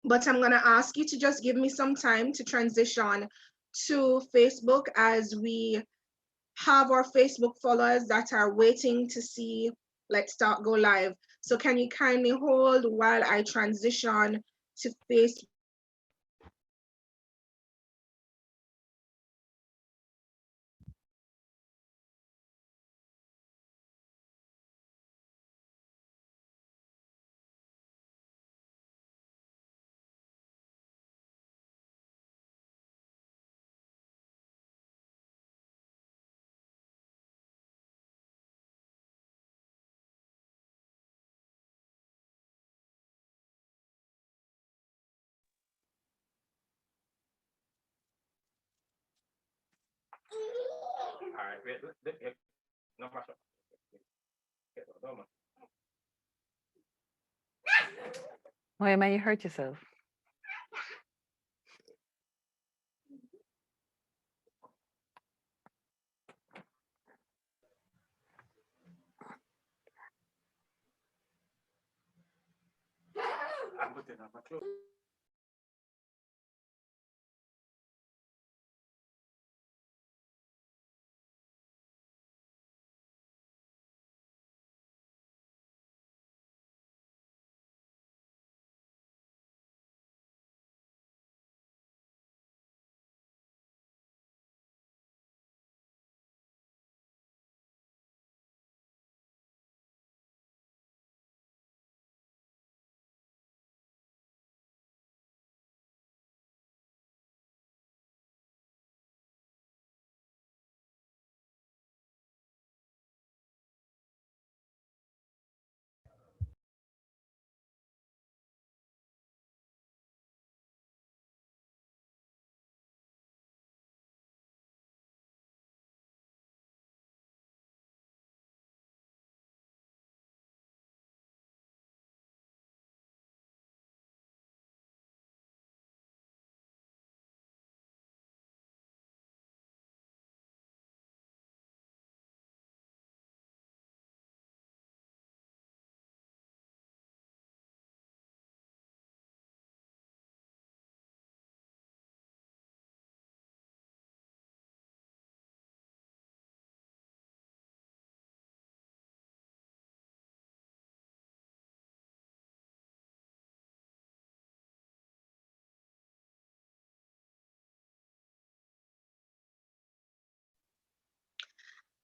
but I'm gonna ask you to just give me some time to transition to Facebook, as we have our Facebook followers that are waiting to see Let's Talk go live. So can you kindly hold while I transition to Facebook? All right, no más. Why might you hurt yourself?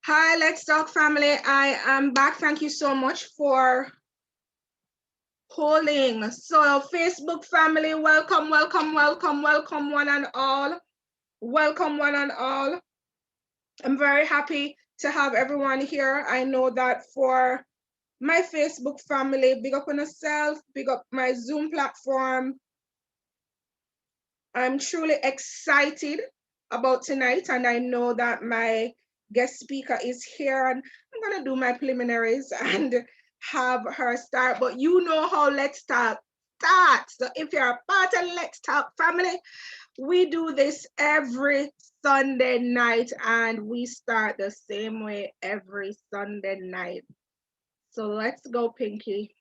Hi, Let's Talk family. I am back. Thank you so much for holding. So Facebook family, welcome, welcome, welcome, welcome one and all. Welcome one and all. I'm very happy to have everyone here. I know that for my Facebook family, big up on yourself, big up my Zoom platform. I'm truly excited about tonight, and I know that my guest speaker is here, and I'm gonna do my preliminaries and have her start. But you know how Let's Talk starts. So if you're a part of Let's Talk family, we do this every Sunday night, and we start the same way every Sunday night. So let's go, Pinky.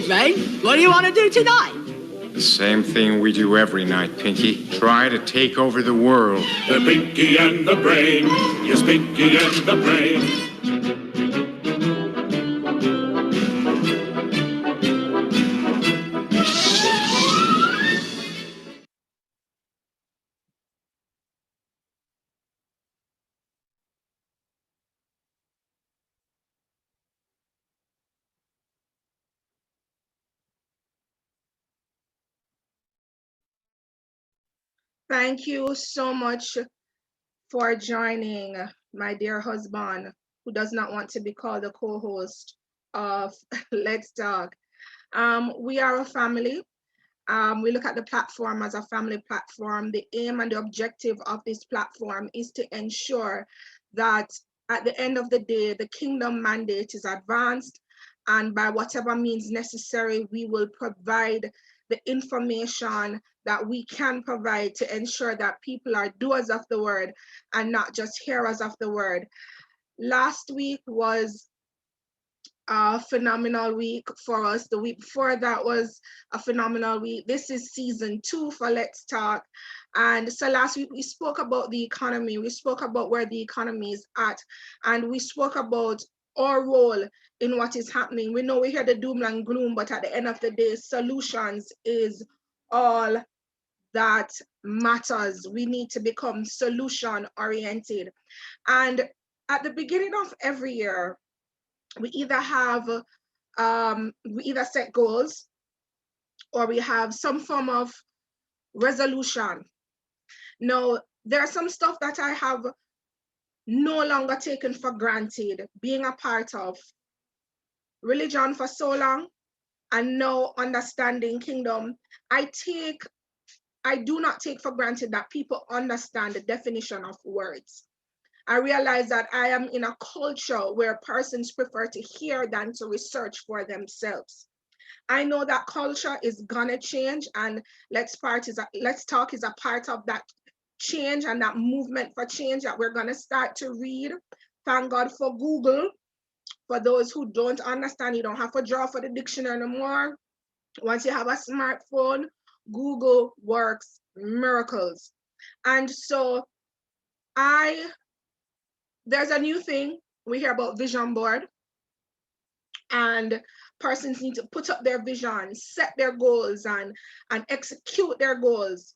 Ray, what do you want to do tonight? The same thing we do every night, Pinky. Try to take over the world. The Pinky and the Brain. Yes, Pinky and the Brain. Thank you so much for joining my dear husband, who does not want to be called a co-host of Let's Talk. We are a family, We look at the platform as a family platform. The aim and the objective of this platform is to ensure that at the end of the day, the kingdom mandate is advanced, and by whatever means necessary, we will provide the information that we can provide to ensure that people are doers of the word and not just hearers of the word. Last week was a phenomenal week for us. The week before that was a phenomenal week. This is season 2 for Let's Talk. And so last week we spoke about the economy. We spoke about where the economy is at, and we spoke about our role in what is happening. We know we hear the doom and gloom, but at the end of the day, solutions is all that matters. We need to become solution oriented. And at the beginning of every year, we either set goals, or we have some form of resolution. Now, there are some stuff that I have no longer taken for granted, being a part of religion for so long and now understanding kingdom. I do not take for granted that people understand the definition of words. I realize that I am in a culture where persons prefer to hear than to research for themselves. I know that culture is gonna change, and Let's Talk is a part of that change and that movement for change that we're gonna start to read. Thank God for Google. For those who don't understand, you don't have to draw for the dictionary anymore. Once you have a smartphone, Google works miracles. And so there's a new thing. We hear about vision board, and persons need to put up their vision, set their goals, and execute their goals.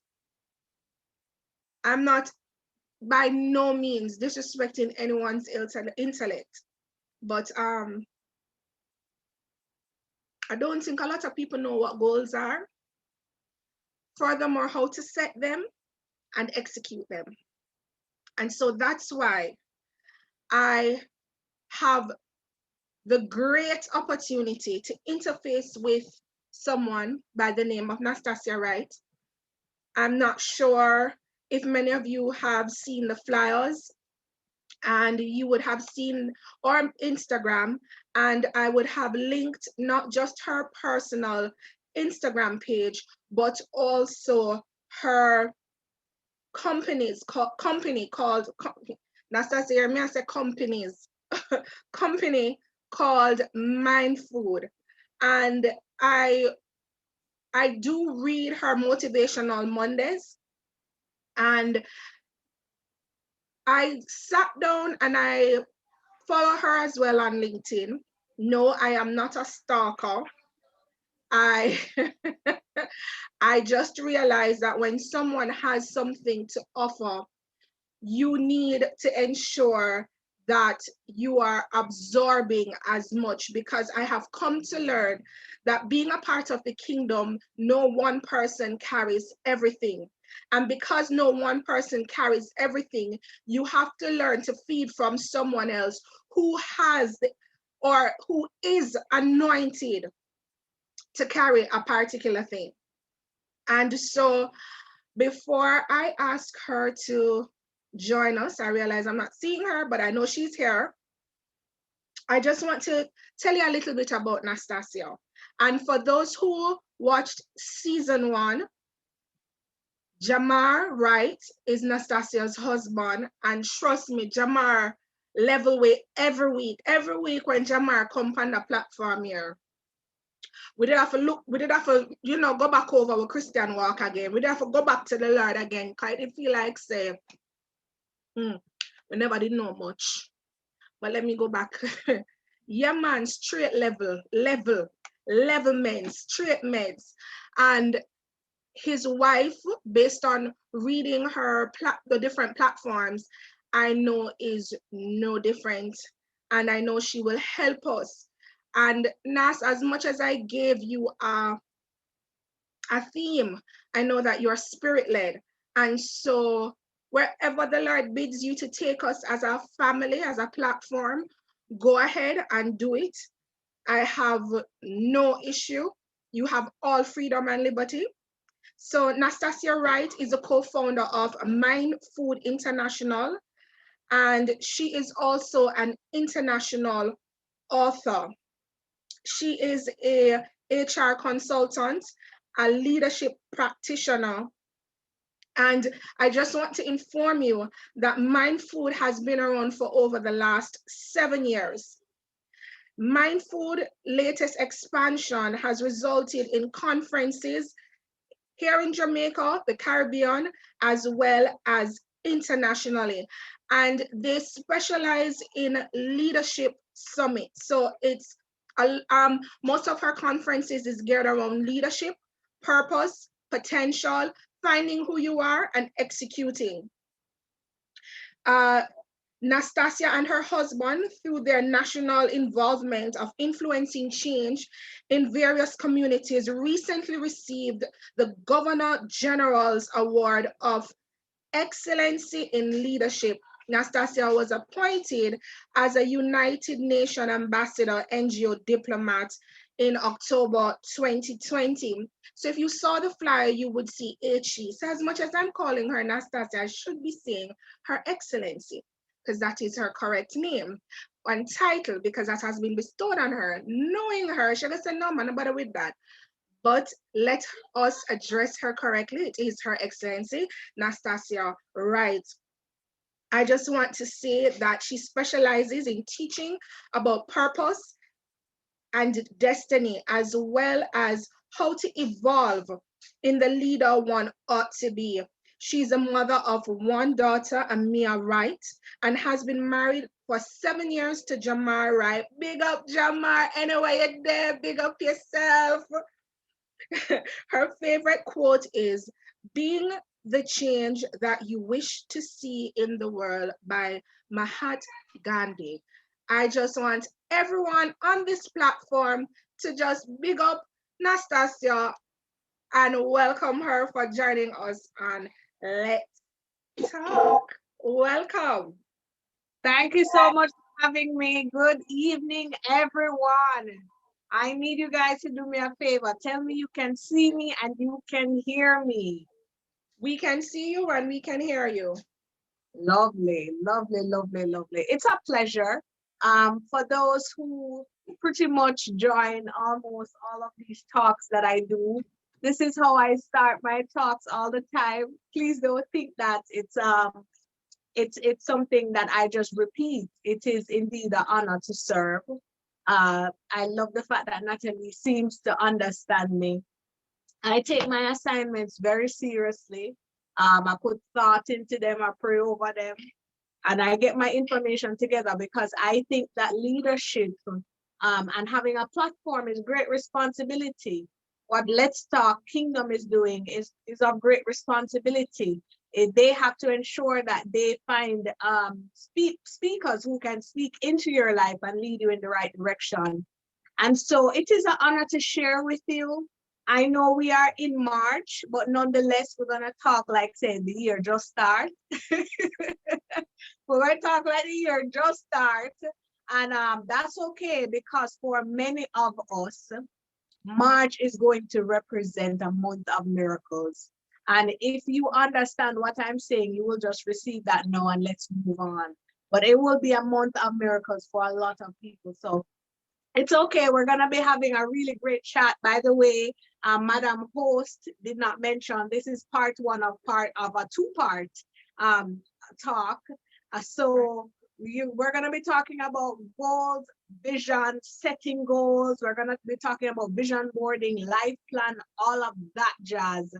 I'm not by no means disrespecting anyone's intellect, but I don't think a lot of people know what goals are. Furthermore, how to set them and execute them. And so that's why I have the great opportunity to interface with someone by the name of Natassia Wright. I'm not sure if many of you have seen the flyers, and you would have seen our Instagram, and I would have linked not just her personal Instagram page, but also her company called Natassia, may I say companies, company called Mind Food. And I do read her motivational Mondays, and I sat down and I follow her as well on LinkedIn. No, I am not a stalker. I just realized that when someone has something to offer, you need to ensure that you are absorbing as much, because I have come to learn that being a part of the kingdom, no one person carries everything. And because no one person carries everything, you have to learn to feed from someone else who has or who is anointed to carry a particular thing. And so before I ask her to join us, I realize I'm not seeing her, but I know she's here. I just want to tell you a little bit about Natassia. And for those who watched season 1, Jamar Wright is Nastassia's husband. And trust me, Jamar level way every week. Every week when Jamar come on the platform here, we did have to go back over our Christian walk again. We did have to go back to the Lord again, because I didn't feel like say, we never did know much. But let me go back. Yeah, man, straight level men, straight meds. And his wife, based on reading the different platforms, I know is no different. And I know she will help us. And Nas, as much as I gave you a theme, I know that you're spirit-led. And so wherever the Lord bids you to take us as a family, as a platform, go ahead and do it. I have no issue. You have all freedom and liberty. So Natassia Wright is a co-founder of Mind Food International, and she is also an international author. She is a HR consultant, a leadership practitioner, and I just want to inform you that Mind Food has been around for over the last 7 years. Mind Food latest expansion has resulted in conferences here in Jamaica, the Caribbean, as well as internationally. And they specialize in leadership summits. So it's most of her conferences is geared around leadership, purpose, potential, finding who you are, and executing. Natassia and her husband, through their national involvement of influencing change in various communities, recently received the Governor General's Award of Excellency in Leadership. Natassia was appointed as a United Nations Ambassador NGO diplomat in October 2020. So if you saw the flyer, you would see HE. So as much as I'm calling her Natassia, I should be saying Her Excellency, because that is her correct name. Untitled, because that has been bestowed on her. Knowing her, she doesn't say, no, man, no bother with that. But let us address her correctly. It is Her Excellency Natassia Wright. I just want to say that she specializes in teaching about purpose and destiny, as well as how to evolve in the leader one ought to be. She's a mother of one daughter, Amia Wright, and has been married for 7 years to Jamar Wright. Big up, Jamar. Anyway, you're there, big up yourself. Her favorite quote is, "Being the change that you wish to see in the world," by Mahatma Gandhi. I just want everyone on this platform to just big up Natassia and welcome her for joining us on Let's Talk. Welcome. Thank you so much for having me. Good evening, everyone. I need you guys to do me a favor. Tell me you can see me and you can hear me. We can see you and we can hear you. Lovely, lovely, lovely, lovely. It's a pleasure. For those who pretty much join almost all of these talks that I do, this is how I start my talks all the time. Please don't think that it's something that I just repeat. It is indeed an honor to serve. I love the fact that Natalie seems to understand me. I take my assignments very seriously. I put thought into them, I pray over them, and I get my information together because I think that leadership and having a platform is great responsibility. What Let's Talk Kingdom is doing is of great responsibility. They have to ensure that they find speakers who can speak into your life and lead you in the right direction. And so it is an honor to share with you. I know we are in March, but nonetheless, we're going to talk like, say, the year just start. We're going to talk like the year just start. And that's okay, because for many of us, March is going to represent a month of miracles. And if you understand what I'm saying, you will just receive that now and let's move on. But it will be a month of miracles for a lot of people. So it's okay. We're going to be having a really great chat. By the way, Madam Host did not mention, this is part one of a two-part talk. So we're going to be talking about goals, vision, setting goals. We're going to be talking about vision boarding, life plan, all of that jazz.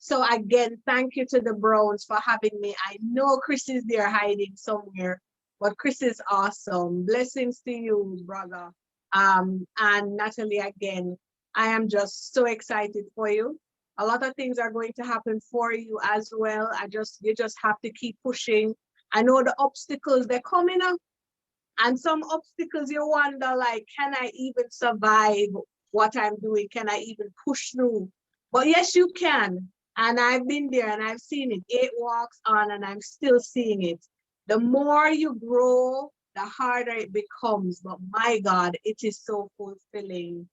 So again, thank you to the Browns for having me. I know Chris is there hiding somewhere, but Chris is awesome. Blessings to you, brother. And Natalie, again, I am just so excited for you. A lot of things are going to happen for you as well. You just have to keep pushing. I know the obstacles, they're coming up. And some obstacles you wonder, like, can I even survive what I'm doing? Can I even push through? But yes, you can. And I've been there and I've seen it. 8 walks on and I'm still seeing it. The more you grow, the harder it becomes. But my God, it is so fulfilling.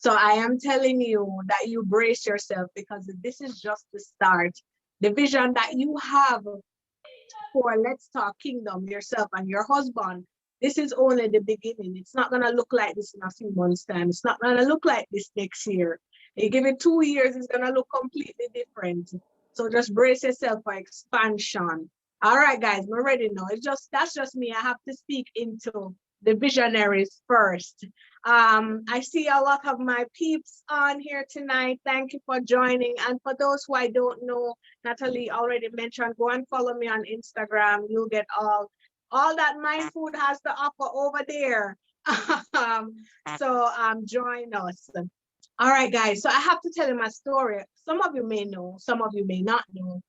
So I am telling you that you brace yourself, because this is just the start. The vision that you have for Let's Talk Kingdom, yourself and your husband, this is only the beginning. It's not going to look like this in a few months' time. It's not going to look like this next year. You give it 2 years, it's going to look completely different. So just brace yourself for expansion. All right, guys, we're ready now. That's just me. I have to speak into the visionaries first. I see a lot of my peeps on here tonight. Thank you for joining. And for those who I don't know, Natalie already mentioned, go and follow me on Instagram. You'll get all that my food has to offer over there. So join us. All right, guys. So I have to tell you my story. Some of you may know, some of you may not know,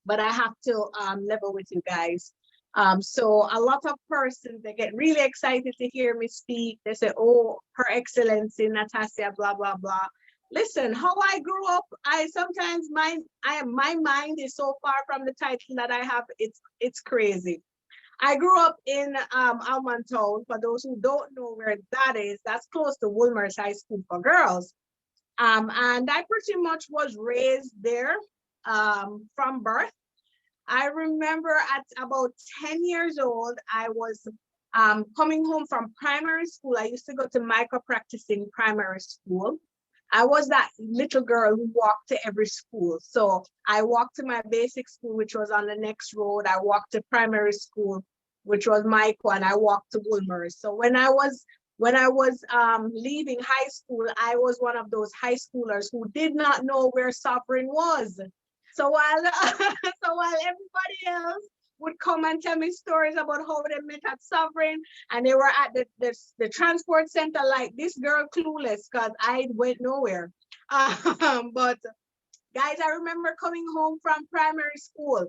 but I have to level with you guys. So a lot of persons, they get really excited to hear me speak. They say, oh, Her Excellency Natassia, blah, blah, blah. Listen, how I grew up, my mind is so far from the title that I have, it's crazy. I grew up in Almond Town. For those who don't know where that is, that's close to Woolmer's High School for Girls. And I pretty much was raised there from birth. I remember at about 10 years old, I was coming home from primary school. I used to go to micro practicing primary school. I was that little girl who walked to every school. So I walked to my basic school, which was on the next road. I walked to primary school, which was Micro, and I walked to Woolmer's. So when I was leaving high school, I was one of those high schoolers who did not know where Sovereign was. So while everybody else would come and tell me stories about how they met at Sovereign and they were at the transport center, like, this girl clueless, because I went nowhere. But guys, I remember coming home from primary school,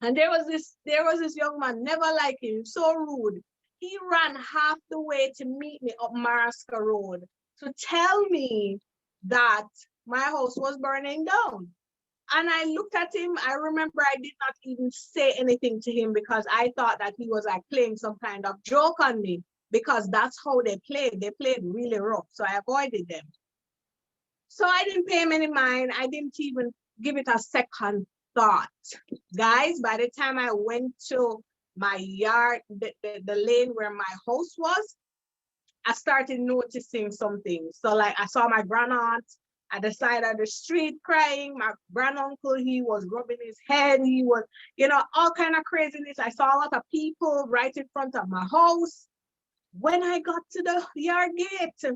and there was this young man, never liked him, so rude. He ran half the way to meet me up Maraska Road to tell me that my house was burning down. And I looked at him. I remember I did not even say anything to him, because I thought that he was like playing some kind of joke on me, because that's how they played. They played really rough. So I avoided them. So I didn't pay him any mind. I didn't even give it a second thought. Guys, by the time I went to my yard, the lane where my house was, I started noticing something. So like, I saw my grandaunt at the side of the street crying. My granduncle, he was rubbing his head. He was, all kind of craziness. I saw a lot of people right in front of my house. When I got to the yard gate,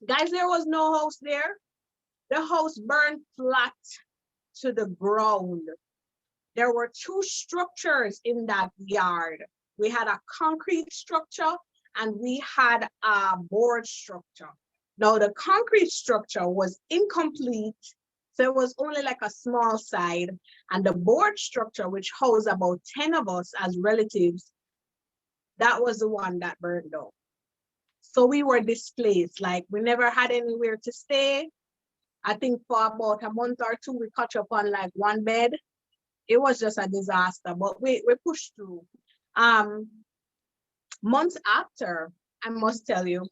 guys, there was no house there. The house burned flat to the ground. There were two structures in that yard. We had a concrete structure and we had a board structure. Now, the concrete structure was incomplete, so it was only like a small side. And the board structure, which housed about 10 of us as relatives, that was the one that burned down. So we were displaced, like we never had anywhere to stay. I think for about a month or two, we caught up on like one bed. It was just a disaster, but we pushed through. Months after, I must tell you,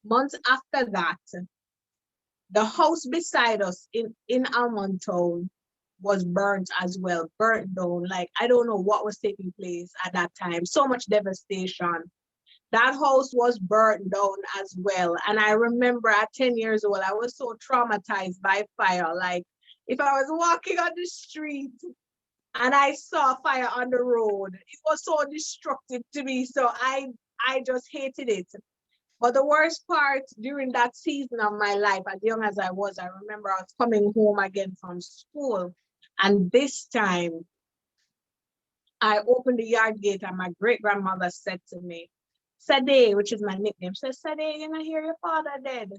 months after that, the house beside us in Almond Town was burnt as well, burnt down. Like, I don't know what was taking place at that time. So much devastation. That house was burnt down as well. And I remember at 10 years old, I was so traumatized by fire. Like, if I was walking on the street and I saw fire on the road, it was so destructive to me. So I just hated it. But the worst part during that season of my life, as young as I remember I was coming home again from school. And this time, I opened the yard gate and my great-grandmother said to me, Sade, which is my nickname, she said, Sade, you know, hear your father dead.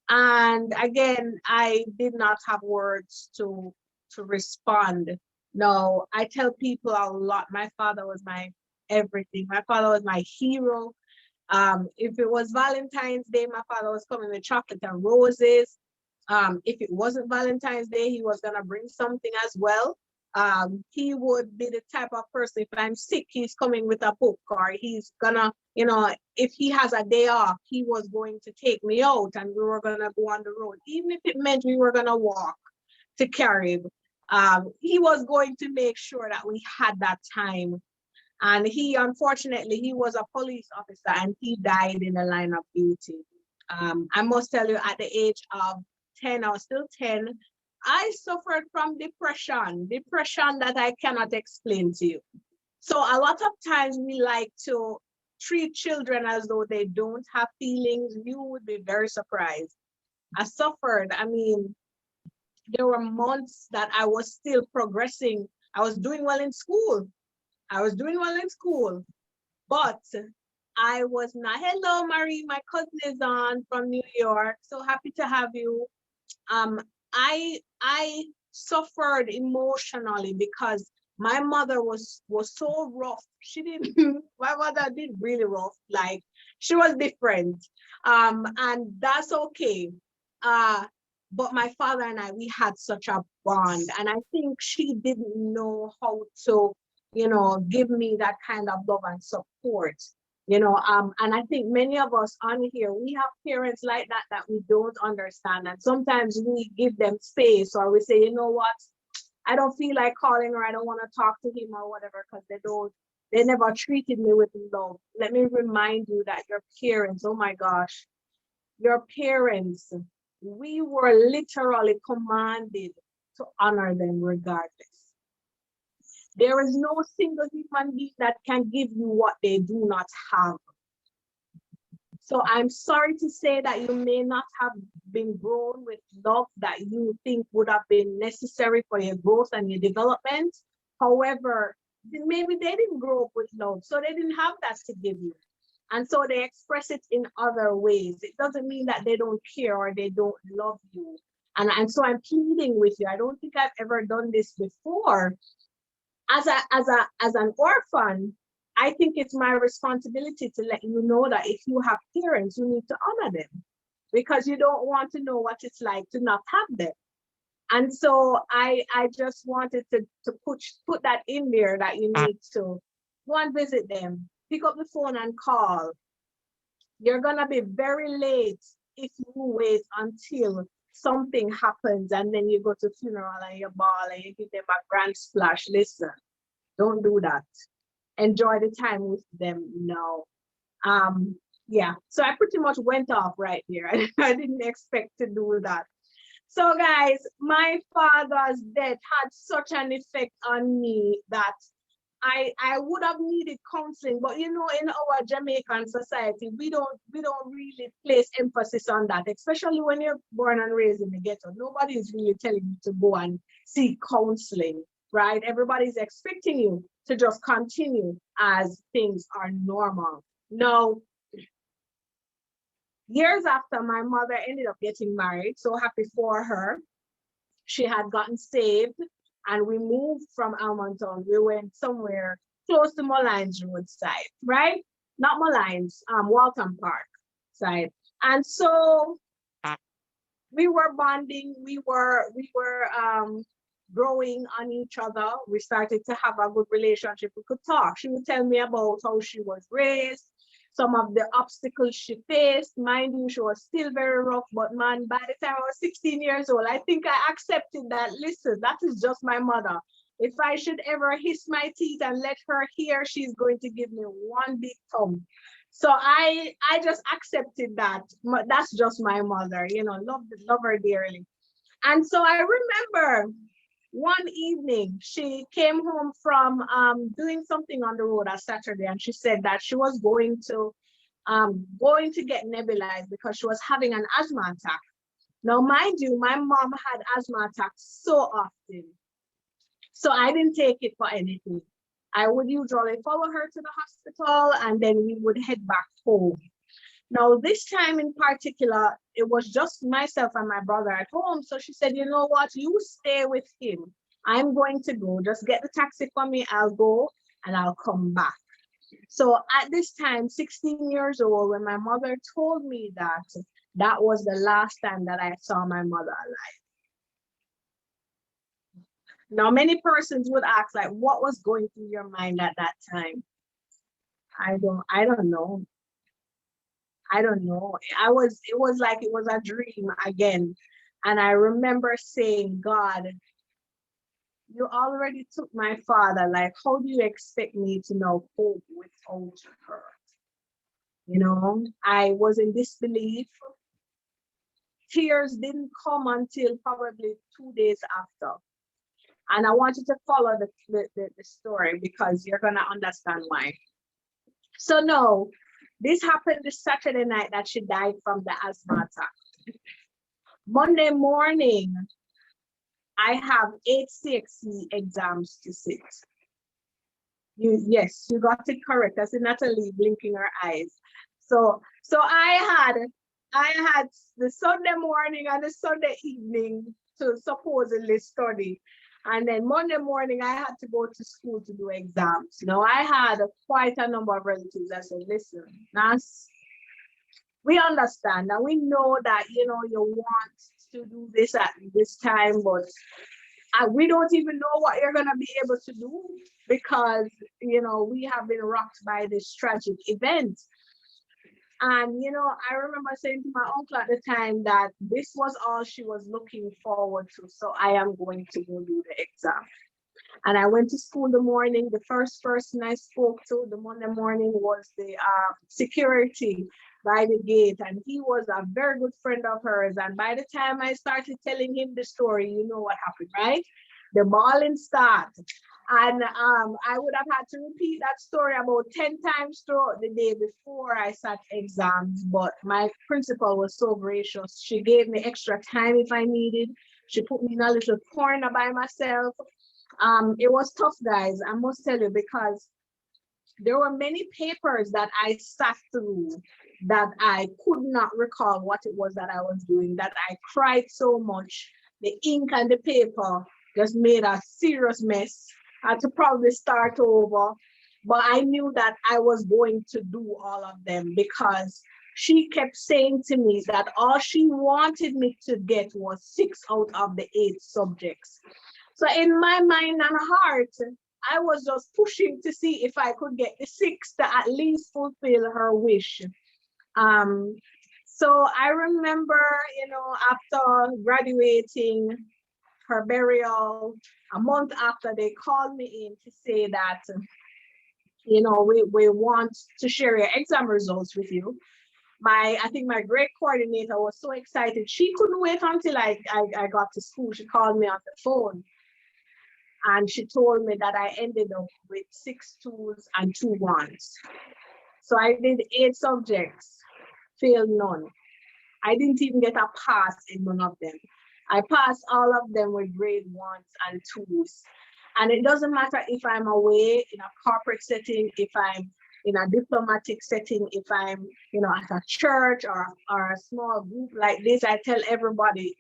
And again, I did not have words to respond. No, I tell people a lot, my father was my everything. My father was my hero. If it was Valentine's Day, my father was coming with chocolate and roses. If it wasn't Valentine's Day, he was gonna bring something as well. He would be the type of person, if I'm sick, he's coming with a book, or he's gonna, if he has a day off, he was going to take me out and we were gonna go on the road, even if it meant we were gonna walk to Carib. He was going to make sure that we had that time. And unfortunately, he was a police officer and he died in the line of duty. I must tell you, at the age of 10, I was still 10, I suffered from depression that I cannot explain to you. So a lot of times we like to treat children as though they don't have feelings. You would be very surprised. I suffered. I mean, there were months that I was still progressing. I was doing well in school. But I was not. Hello, Marie. My cousin is on from New York. So happy to have you. I suffered emotionally because my mother was so rough. My mother did really rough. Like, she was different. And that's okay. But my father and I, we had such a bond. And I think she didn't know how to, give me that kind of love and support. And I think many of us on here, we have parents like that we don't understand. And sometimes we give them space, or we say, you know what, I don't feel like calling, or I don't want to talk to him or whatever, because they never treated me with love. Let me remind you that your parents, oh my gosh, your parents, we were literally commanded to honor them regardless. There is no single human being that can give you what they do not have. So I'm sorry to say that you may not have been grown with love that you think would have been necessary for your growth and your development. However, maybe they didn't grow up with love, so they didn't have that to give you. And so they express it in other ways. It doesn't mean that they don't care or they don't love you. And so I'm pleading with you. I don't think I've ever done this before. As an orphan, I think it's my responsibility to let you know that if you have parents, you need to honor them, because you don't want to know what it's like to not have them. And so I just wanted to put that in there, that you need to go and visit them, pick up the phone and call. You're gonna be very late if you wait until something happens and then you go to funeral and you bawl and you give them a grand splash. Listen, don't do that. Enjoy the time with them now. Yeah, so I pretty much went off right here. I didn't expect to do that. So guys, my father's death had such an effect on me that I would have needed counseling, but in our Jamaican society, we don't really place emphasis on that, especially when you're born and raised in the ghetto. Nobody is really telling you to go and seek counseling, right? Everybody's expecting you to just continue as things are normal. Now, years after, my mother ended up getting married, so happy for her. She had gotten saved, and we moved from Almonton. We went somewhere close to Mullines roadside, right? Not Mullines, Walton Park side. And so we were bonding. We were growing on each other. We started to have a good relationship. We could talk. She would tell me about how she was raised, some of the obstacles she faced. Mind you, she was still very rough, but man, by the time I was 16 years old, I think I accepted that, listen, that is just my mother. If I should ever hiss my teeth and let her hear, she's going to give me one big thumb. So I just accepted that. That's just my mother, love her dearly. And so I remember one evening, she came home from doing something on the road on Saturday, and she said that she was going to get nebulized because she was having an asthma attack. Now, mind you, my mom had asthma attacks so often, so I didn't take it for anything. I would usually follow her to the hospital, and then we would head back home. Now, this time in particular, it was just myself and my brother at home. So she said, you know what, you stay with him. I'm going to go. Just get the taxi for me. I'll go and I'll come back. So at this time, 16 years old, when my mother told me that, that was the last time that I saw my mother alive. Now, many persons would ask, like, what was going through your mind at that time? I don't know. I don't know. It was like it was a dream again. And I remember saying, God, you already took my father. Like, how do you expect me to know hope without her? You know, I was in disbelief. Tears didn't come until probably 2 days after. And I want you to follow the story because you're going to understand why. So no, this happened this Saturday night that she died from the asthma attack. Monday morning, I have 8 CXC exams to sit. Yes, you got it correct. I see Natalie blinking her eyes. So I had the Sunday morning and the Sunday evening to supposedly study. And then Monday morning, I had to go to school to do exams. Now, I had quite a number of relatives that said, listen, Nas, we understand and we know that, you know, you want to do this at this time, but we don't even know what you're going to be able to do because, you know, we have been rocked by this tragic event. And, you know, I remember saying to my uncle at the time that this was all she was looking forward to. So I am going to go do the exam. And I went to school the morning. The first person I spoke to the Monday morning was the security by the gate. And he was a very good friend of hers. And by the time I started telling him the story, you know what happened, right? The bawling started. And I would have had to repeat that story about 10 times throughout the day before I sat exams. But my principal was so gracious. She gave me extra time if I needed. She put me in a little corner by myself. It was tough, guys, I must tell you, because there were many papers that I sat through that I could not recall what it was that I was doing, that I cried so much. The ink and the paper just made a serious mess. I had to probably start over, but I knew that I was going to do all of them because she kept saying to me that all she wanted me to get was 6 out of the 8 subjects. So in my mind and heart, I was just pushing to see if I could get the 6 to at least fulfill her wish. So I remember, you know, after graduating, her burial, a month after, they called me in to say that, you know, we want to share your exam results with you. I think my grade coordinator was so excited. She couldn't wait until I got to school. She called me on the phone and she told me that I ended up with 6 2s and 2 1s. So I did 8 subjects, failed none. I didn't even get a pass in none of them. I passed all of them with grade 1s and 2s. And it doesn't matter if I'm away in a corporate setting, if I'm in a diplomatic setting, if I'm, you know, at a church or a small group like this, I tell everybody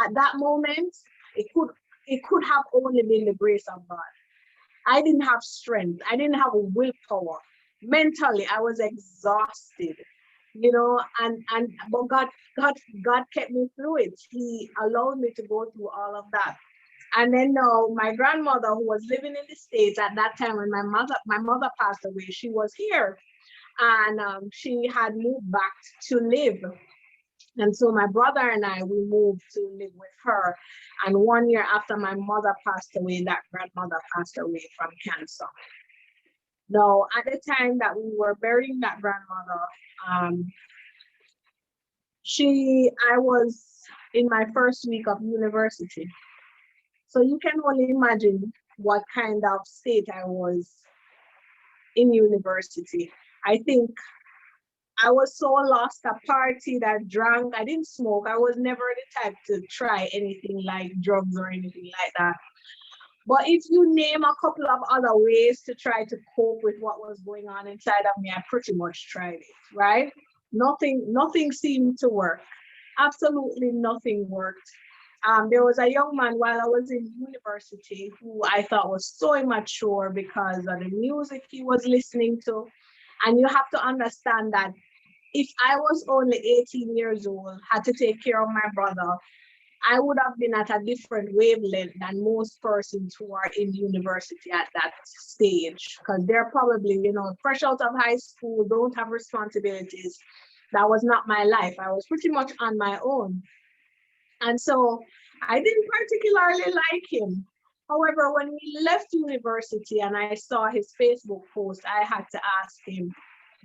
at that moment, it could have only been the grace of God. I didn't have strength. I didn't have willpower. Mentally, I was exhausted. You know, but God kept me through it. He allowed me to go through all of that. And then now my grandmother, who was living in the States at that time when my mother passed away, she was here, and she had moved back to live. And so my brother and I, we moved to live with her. And 1 year after my mother passed away, that grandmother passed away from cancer. Now, at the time that we were burying that grandmother, I was in my first week of university. So you can only imagine what kind of state I was in university. I think I was so lost. I partied, I drank, I didn't smoke. I was never the type to try anything like drugs or anything like that. But if you name a couple of other ways to try to cope with what was going on inside of me, I pretty much tried it, right? Nothing seemed to work. Absolutely nothing worked. There was a young man while I was in university who I thought was so immature because of the music he was listening to. And you have to understand that if I was only 18 years old, had to take care of my brother, I would have been at a different wavelength than most persons who are in university at that stage, because they're probably, you know, fresh out of high school, don't have responsibilities. That was not my life. I was pretty much on my own. And so I didn't particularly like him. However, when we left university and I saw his Facebook post, I had to ask him,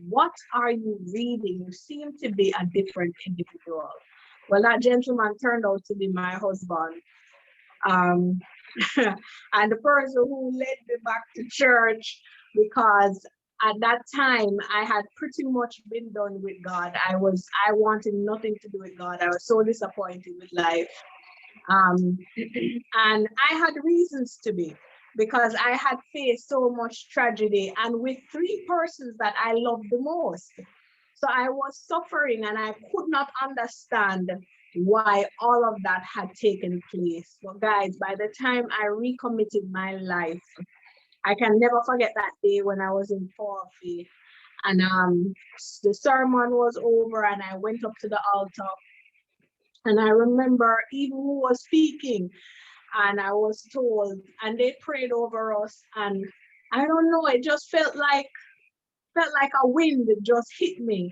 what are you reading? You seem to be a different individual. Well, that gentleman turned out to be my husband. And the person who led me back to church, because at that time I had pretty much been done with God. I wanted nothing to do with God. I was so disappointed with life. And I had reasons to be, because I had faced so much tragedy and with three persons that I loved the most. So I was suffering and I could not understand why all of that had taken place. But guys, by the time I recommitted my life, I can never forget that day when I was in Forfeit, and the sermon was over and I went up to the altar. And I remember even who was speaking, and I was told, and they prayed over us, and I don't know, it just felt like a wind just hit me,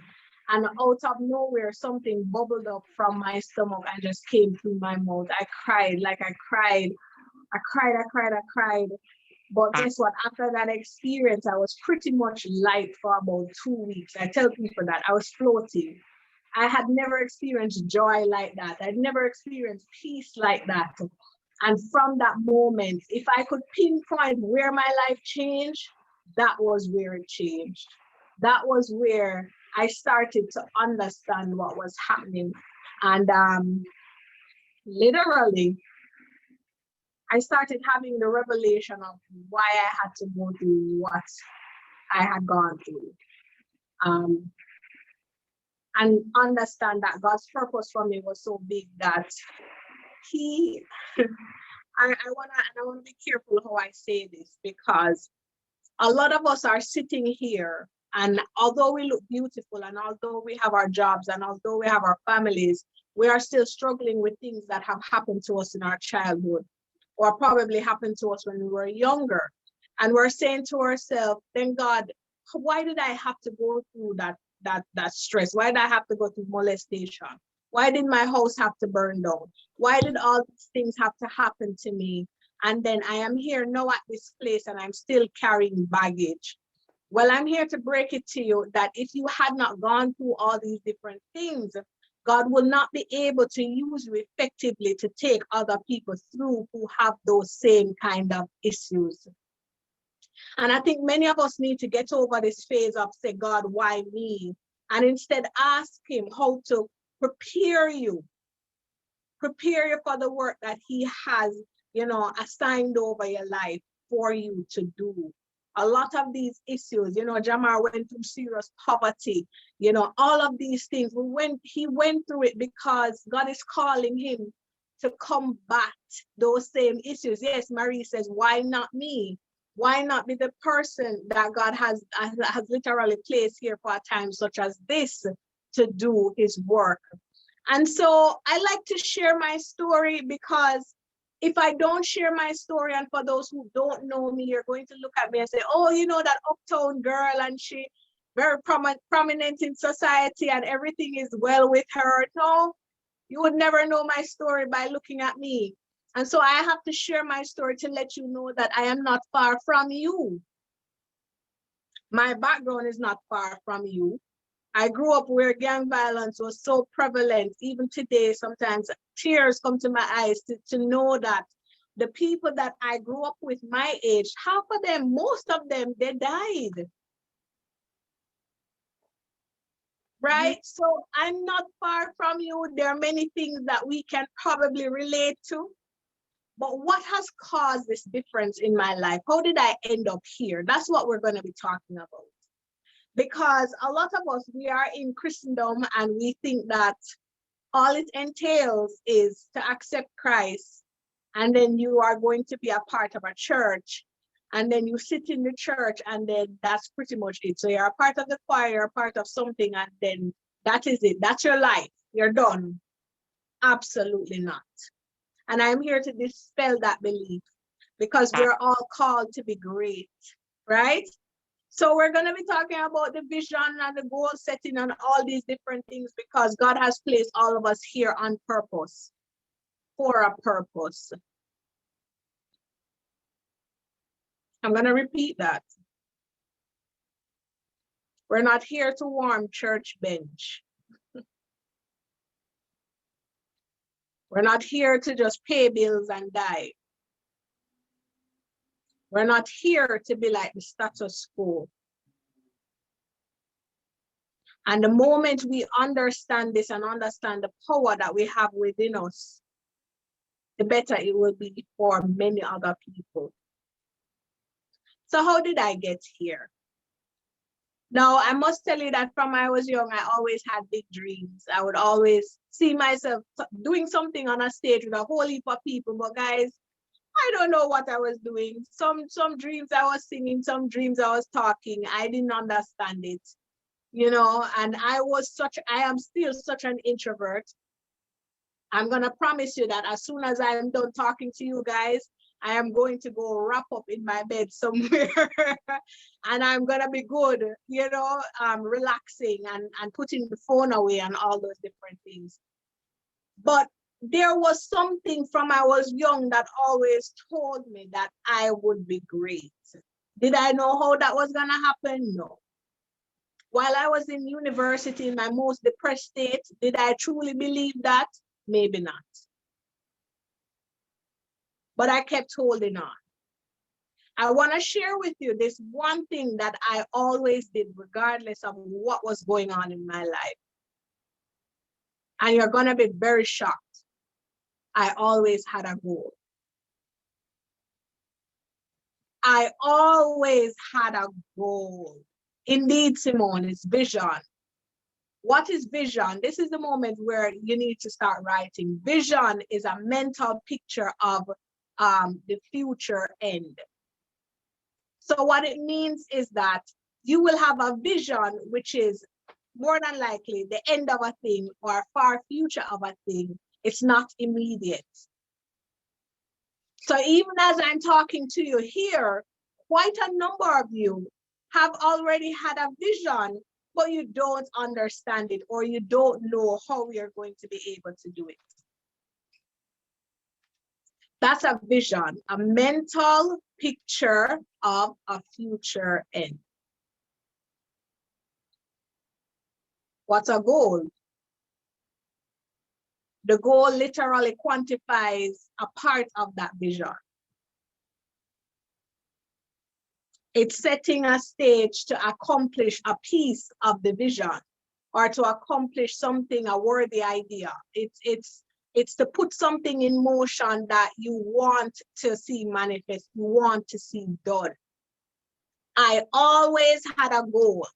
and out of nowhere something bubbled up from my stomach and just came through my mouth. I cried. But guess what? After that experience, I was pretty much light for about 2 weeks. I tell people that I was floating. I had never experienced joy like that. I'd never experienced peace like that. And from that moment, if I could pinpoint where my life changed, that was where it changed. That was where I started to understand what was happening. And literally, I started having the revelation of why I had to go through what I had gone through. And understand that God's purpose for me was so big that I want to be careful how I say this, because a lot of us are sitting here, and although we look beautiful, and although we have our jobs, and although we have our families, we are still struggling with things that have happened to us in our childhood, or probably happened to us when we were younger. And we're saying to ourselves, then God, why did I have to go through that stress? Why did I have to go through molestation? Why did my house have to burn down? Why did all these things have to happen to me? And then I am here now at this place and I'm still carrying baggage. Well, I'm here to break it to you that if you had not gone through all these different things, God will not be able to use you effectively to take other people through who have those same kind of issues. And I think many of us need to get over this phase of say, God, why me? And instead ask him how to prepare you for the work that he has, assigned over your life for you to do. A lot of these issues, Jamar went through serious poverty, all of these things. He went through it because God is calling him to combat those same issues. Yes, Marie says, why not me? Why not be the person that God has literally placed here for a time such as this to do his work? And so I like to share my story, because if I don't share my story, and for those who don't know me, you're going to look at me and say, oh, that uptown girl, and she very prominent in society and everything is well with her. No, you would never know my story by looking at me. And so I have to share my story to let you know that I am not far from you. My background is not far from you. I grew up where gang violence was so prevalent. Even today, sometimes tears come to my eyes to know that the people that I grew up with my age, half of them, most of them, they died. Right? So I'm not far from you. There are many things that we can probably relate to. But what has caused this difference in my life? How did I end up here? That's what we're going to be talking about. Because a lot of us, we are in Christendom and we think that all it entails is to accept Christ, and then you are going to be a part of a church, and then you sit in the church, and then that's pretty much it. So you're a part of the choir, you're a part of something, and then that is it. That's your life. You're done. Absolutely not. And I'm here to dispel that belief because we're all called to be great, right? So we're going to be talking about the vision and the goal setting and all these different things because God has placed all of us here on purpose, for a purpose. I'm going to repeat that. We're not here to warm church bench. We're not here to just pay bills and die. We're not here to be like the status quo. And the moment we understand this and understand the power that we have within us, the better it will be for many other people. So how did I get here? Now, I must tell you that from I was young, I always had big dreams. I would always see myself doing something on a stage with a whole heap of people. But guys, I don't know what I was doing. Some dreams I was singing, some dreams I was talking. I didn't understand it, you know, and I am still such an introvert. I'm going to promise you that as soon as I am done talking to you guys, I am going to go wrap up in my bed somewhere and I'm going to be good, you know, relaxing and putting the phone away and all those different things. But there was something from I was young that always told me that I would be great. Did I know how that was going to happen? No. While I was in university in my most depressed state, did I truly believe that? Maybe not. But I kept holding on. I want to share with you this one thing that I always did, regardless of what was going on in my life. And you're going to be very shocked. I always had a goal. I always had a goal. Indeed, Simone, it's vision. What is vision? This is the moment where you need to start writing. Vision is a mental picture of the future end. So what it means is that you will have a vision, which is more than likely the end of a thing or far future of a thing. It's not immediate. So even as I'm talking to you here, quite a number of you have already had a vision, but you don't understand it or you don't know how we are going to be able to do it. That's a vision, a mental picture of a future end. What's a goal? The goal literally quantifies a part of that vision. It's setting a stage to accomplish a piece of the vision or to accomplish something, a worthy idea. It's to put something in motion that you want to see manifest, you want to see done. I always had a goal.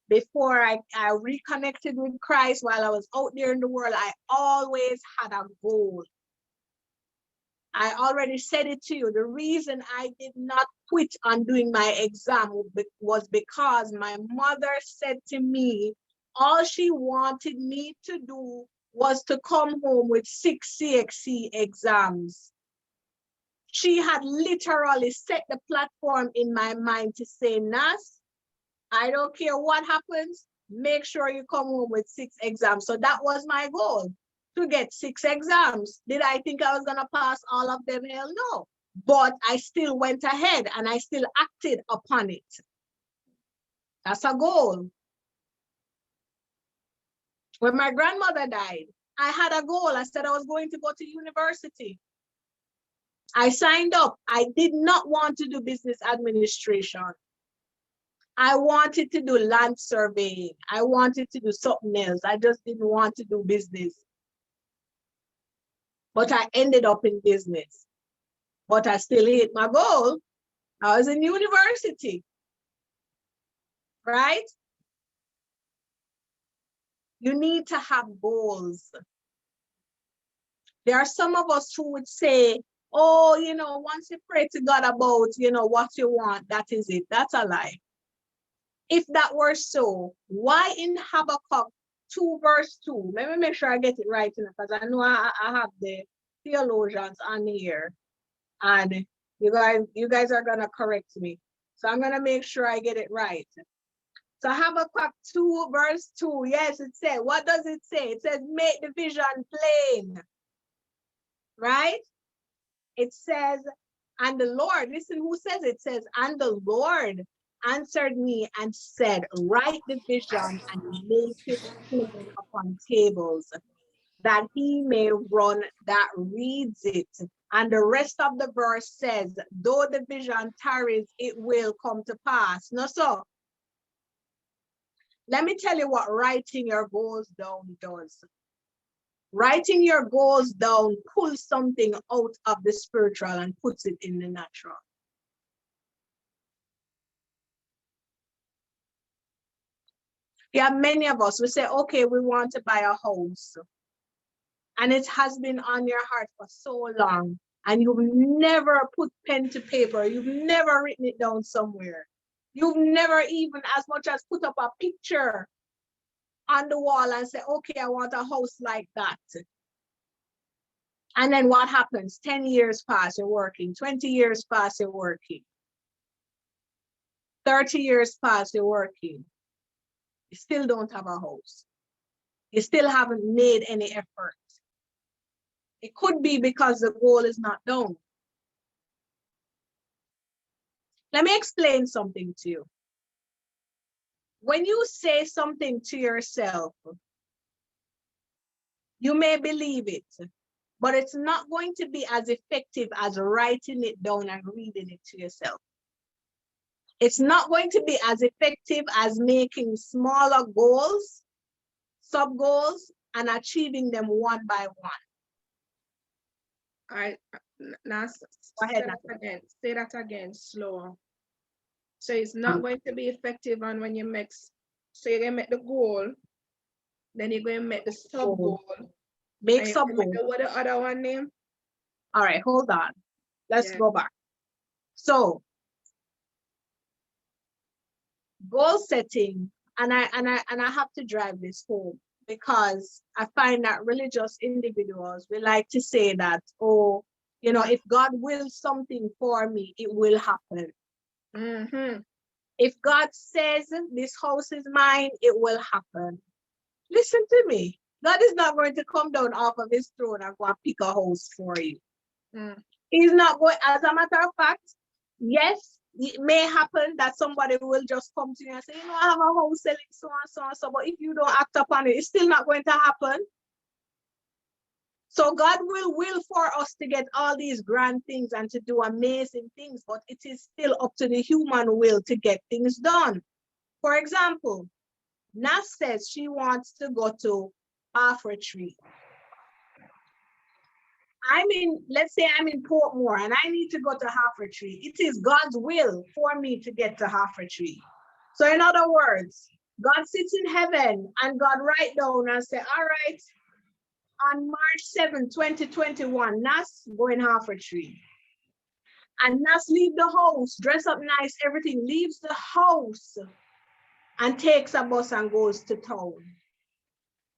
Before I reconnected with Christ while I was out there in the world, I always had a goal. I already said it to you. The reason I did not quit on doing my exam was because my mother said to me, all she wanted me to do was to come home with 6 CXC exams. She had literally set the platform in my mind to say, Nas, I don't care what happens, make sure you come home with 6 exams. So that was my goal, to get 6 exams. Did I think I was gonna pass all of them? Hell no. But I still went ahead and I still acted upon it. That's a goal. When my grandmother died, I had a goal. I said I was going to go to university. I signed up. I did not want to do business administration. I wanted to do land surveying. I wanted to do something else. I just didn't want to do business. But I ended up in business. But I still hit my goal. I was in university. Right? You need to have goals. There are some of us who would say, oh, you know, once you pray to God about, you know, what you want, that is it. That's a lie. If that were so, why in Habakkuk 2 verse 2? Let me make sure I get it right, because I know I have the theologians on here, and you guys are gonna correct me. So I'm gonna make sure I get it right. So Habakkuk 2 verse 2, yes, it says, what does it say? It says, make the vision plain, right? It says, and the Lord, listen who says it, says, and the Lord answered me and said, write the vision and make it plain upon tables, that he may run that reads it. And the rest of the verse says, though the vision tarries, it will come to pass. No, so let me tell you what writing your goals down does. Writing your goals down pulls something out of the spiritual and puts it in the natural. Yeah, many of us, we say, okay, we want to buy a house. And it has been on your heart for so long. And you've never put pen to paper. You've never written it down somewhere. You've never even as much as put up a picture on the wall and say, okay, I want a house like that. And then what happens? 10 years pass, you're working. 20 years pass, you're working. 30 years pass, you're working. You still don't have a house. You still haven't made any effort. It could be because the goal is not done. Let me explain something to you. When you say something to yourself, you may believe it, but it's not going to be as effective as writing it down and reading it to yourself. It's not going to be as effective as making smaller goals, sub-goals, and achieving them one by one. All right, now Go ahead, say that again, slower. So it's not going to be effective on when you make, so you're gonna make the goal, then you're going to make the sub goal. Make sub goal. What the other one name? All right, hold on. Let's go back. So goal setting, and I have to drive this home because I find that religious individuals, we like to say that, oh, you know, if God wills something for me, it will happen. Mm-hmm. If God says this house is mine, it will happen. Listen to me. God is not going to come down off of his throne and go and pick a house for you. He's not going, as a matter of fact, yes, it may happen that somebody will just come to you and say, you know, I have a house selling so and so and so, but if you don't act upon it, it's still not going to happen. So God will for us to get all these grand things and to do amazing things, but it is still up to the human will to get things done. For example, Nas says she wants to go to Tree. Let's say I'm in Portmore and I need to go to Tree. It is God's will for me to get to Tree. So in other words, God sits in heaven and God write down and say, all right, on March 7, 2021, Nas going Tree. And Nas leave the house, dress up nice, everything, leaves the house and takes a bus and goes to town.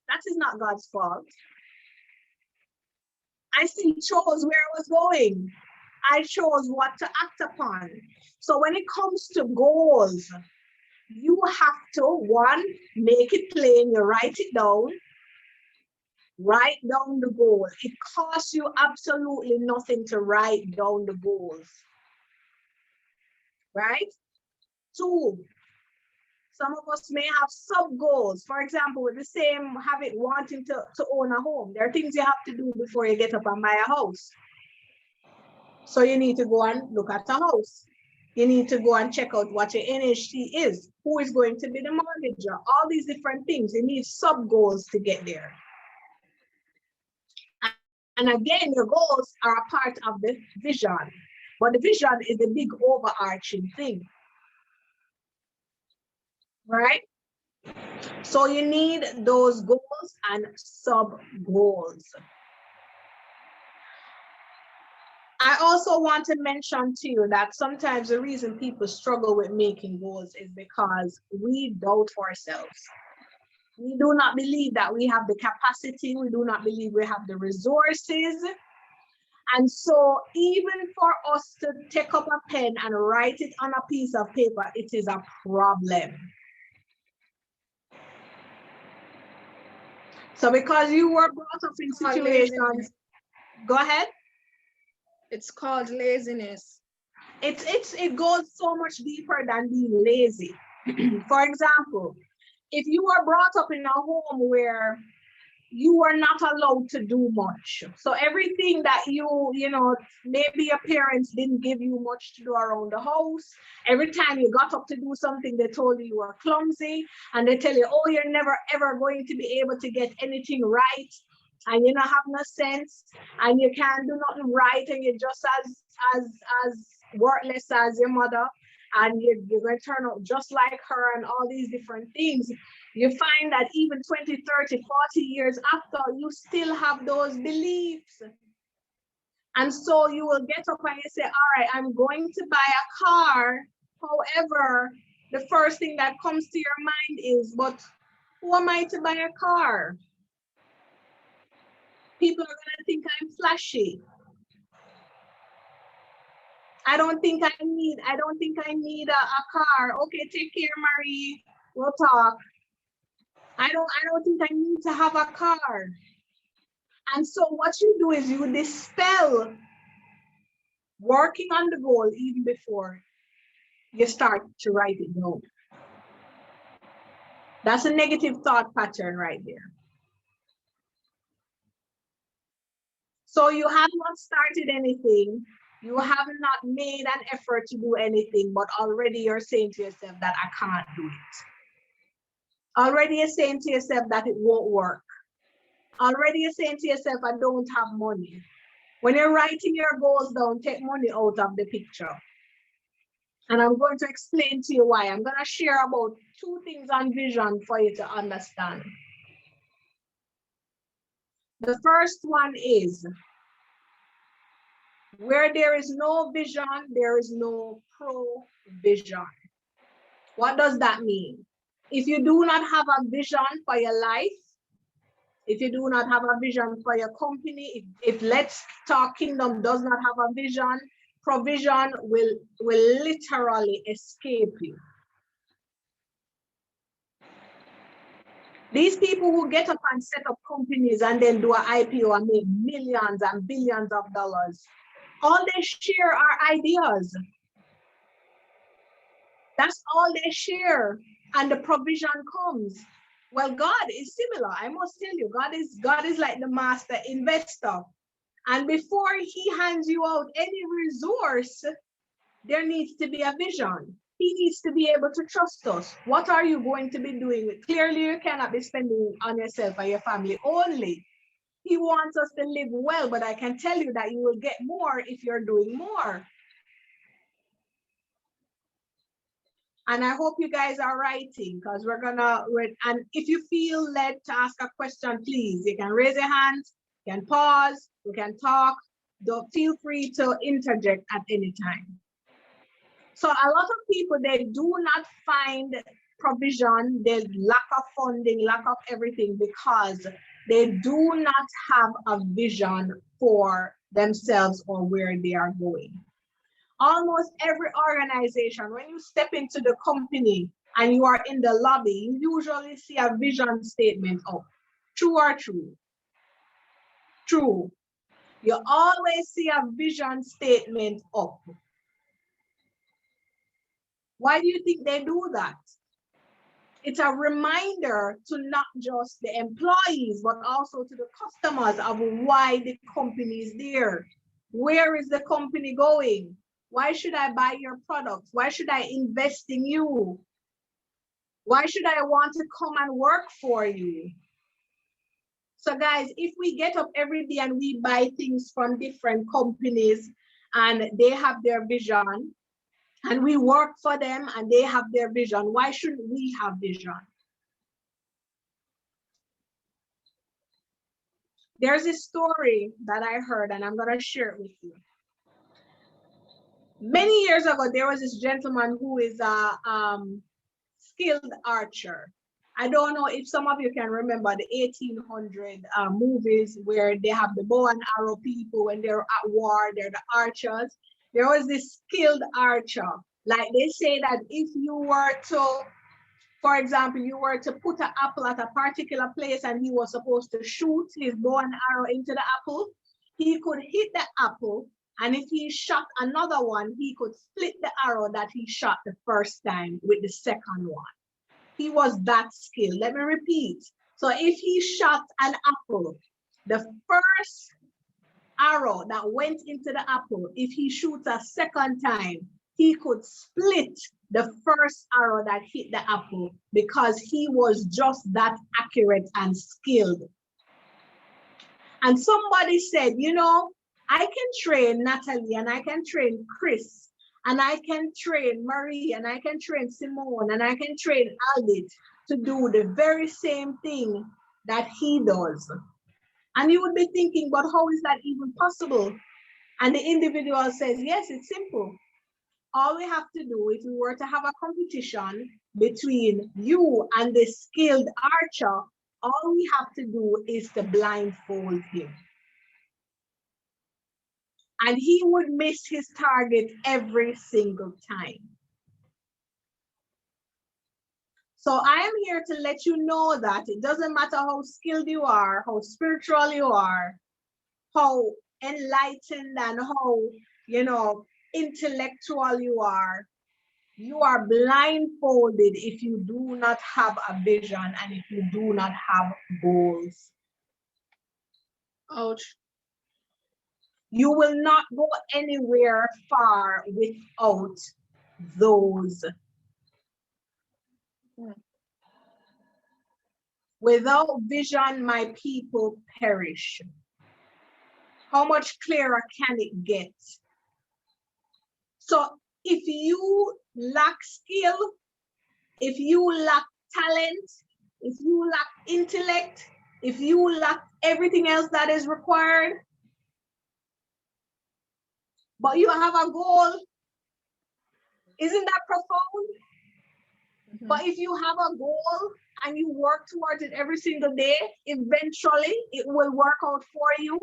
That is not God's fault. I still chose where I was going. I chose what to act upon. So when it comes to goals, you have to, one, make it plain, you write it down. Write down the goal. It costs you absolutely nothing to write down the goals. Right? Two, some of us may have sub-goals. For example, with the same habit, wanting to own a home. There are things you have to do before you get up and buy a house. So you need to go and look at a house. You need to go and check out what your NHT is. Who is going to be the mortgager? All these different things. You need sub-goals to get there. And again, your goals are a part of the vision. But the vision is the big overarching thing. Right? So you need those goals and sub-goals. I also want to mention to you that sometimes the reason people struggle with making goals is because we doubt ourselves. We do not believe that we have the capacity. We do not believe we have the resources. And so even for us to take up a pen and write it on a piece of paper, it is a problem. So because you were brought up in situations, go ahead. It's called laziness. It goes so much deeper than being lazy. For example, if you were brought up in a home where you were not allowed to do much, so everything that you know, maybe your parents didn't give you much to do around the house. Every time you got up to do something, they told you were clumsy, and they tell you, oh, you're never ever going to be able to get anything right, and you don't have no sense, and you can't do nothing right, and you're just as worthless as your mother, and you're going to turn out just like her, and all these different things. You find that even 20, 30, 40 years after, you still have those beliefs. And so you will get up and you say, all right, I'm going to buy a car. However, the first thing that comes to your mind is, but who am I to buy a car? People are going to think I'm flashy. I don't think I need a car. Okay, take care, Marie. We'll talk. I don't think I need to have a car. And so what you do is you dispel working on the goal even before you start to write it down. That's a negative thought pattern right there. So you have not started anything. You have not made an effort to do anything, but already you're saying to yourself that I can't do it. Already you're saying to yourself that it won't work. Already you're saying to yourself, I don't have money. When you're writing your goals down, take money out of the picture. And I'm going to explain to you why. I'm going to share about 2 things on vision for you to understand. The first one is, where there is no vision, there is no provision. What does that mean? If you do not have a vision for your life, if you do not have a vision for your company, if Let's Talk Kingdom does not have a vision, provision will literally escape you. These people who get up and set up companies and then do an IPO and make millions and billions of dollars, all they share are ideas. That's all they share, and the provision comes. Well, God is similar. I must tell you, God is like the master investor. And before he hands you out any resource, there needs to be a vision. He needs to be able to trust us. What are you going to be doing? Clearly, you cannot be spending on yourself or your family only. He wants us to live well, but I can tell you that you will get more if you're doing more. And I hope you guys are writing, because we're gonna, and if you feel led to ask a question, please, you can raise your hand, you can pause, you can talk. Don't feel free to interject at any time. So a lot of people, they do not find provision, there's lack of funding, lack of everything, because they do not have a vision for themselves or where they are going. Almost every organization, when you step into the company and you are in the lobby, you usually see a vision statement up. True or true? True. You always see a vision statement up. Why do you think they do that? It's a reminder to not just the employees, but also to the customers of why the company is there. Where is the company going? Why should I buy your products? Why should I invest in you? Why should I want to come and work for you? So guys, if we get up every day and we buy things from different companies and they have their vision, and we work for them and they have their vision, why shouldn't we have vision? There's a story that I heard and I'm gonna share it with you. Many years ago, there was this gentleman who is a skilled archer. I don't know if some of you can remember the 1800 movies where they have the bow and arrow people when they're at war, they're the archers. There was this skilled archer. Like they say that if you were to, for example, you were to put an apple at a particular place and he was supposed to shoot his bow and arrow into the apple, he could hit the apple, and if he shot another one, he could split the arrow that he shot the first time with the second one. He was that skilled. Let me repeat. So if he shot an apple, the first arrow that went into the apple, if he shoots a second time, he could split the first arrow that hit the apple because he was just that accurate and skilled. And somebody said, you know, I can train Natalie and I can train Chris and I can train Marie and I can train Simone and I can train Albert to do the very same thing that he does. And you would be thinking, but how is that even possible? And the individual says, yes, it's simple. All we have to do, if we were to have a competition between you and the skilled archer, all we have to do is to blindfold him. And he would miss his target every single time. So I am here to let you know that it doesn't matter how skilled you are, how spiritual you are, how enlightened and how, you know, intellectual you are blindfolded if you do not have a vision and if you do not have goals. Ouch. You will not go anywhere far without those. Without vision, my people perish. How much clearer can it get? So if you lack skill, if you lack talent, if you lack intellect, if you lack everything else that is required, but you have a goal, isn't that profound? Mm-hmm. But if you have a goal and you work towards it every single day, eventually it will work out for you.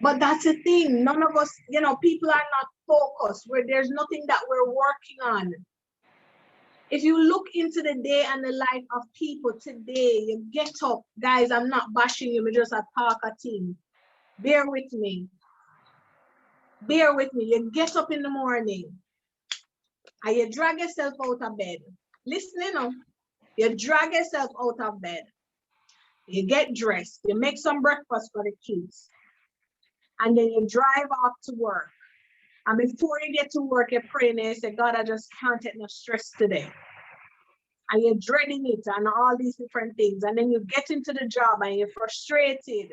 But that's the thing, none of us, you know, people are not focused, where there's nothing that we're working on. If you look into the day and the life of people today, you get up, guys, I'm not bashing you, I'm just a talker team. Bear with me. Bear with me. You get up in the morning and you drag yourself out of bed. Listen, you know, you drag yourself out of bed. You get dressed, you make some breakfast for the kids, and then you drive off to work. And before you get to work, you're praying and you say, God, I just can't take no stress today. And you're dreading it and all these different things. And then you get into the job and you're frustrated.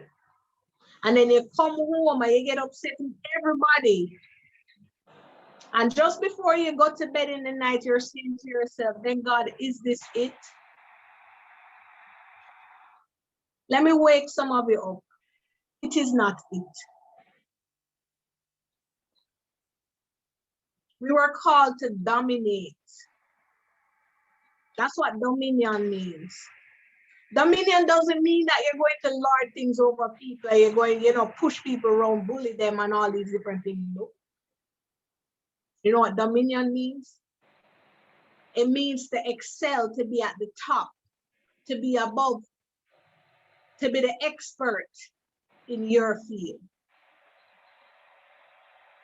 And then you come home and you get upset with everybody. And just before you go to bed in the night, you're saying to yourself, then God, is this it? Let me wake some of you up. It is not it. We were called to dominate. That's what dominion means. Dominion doesn't mean that you're going to lord things over people. You're going, you know, push people around, bully them and all these different things. No. You know what dominion means? It means to excel, to be at the top, to be above, to be the expert in your field.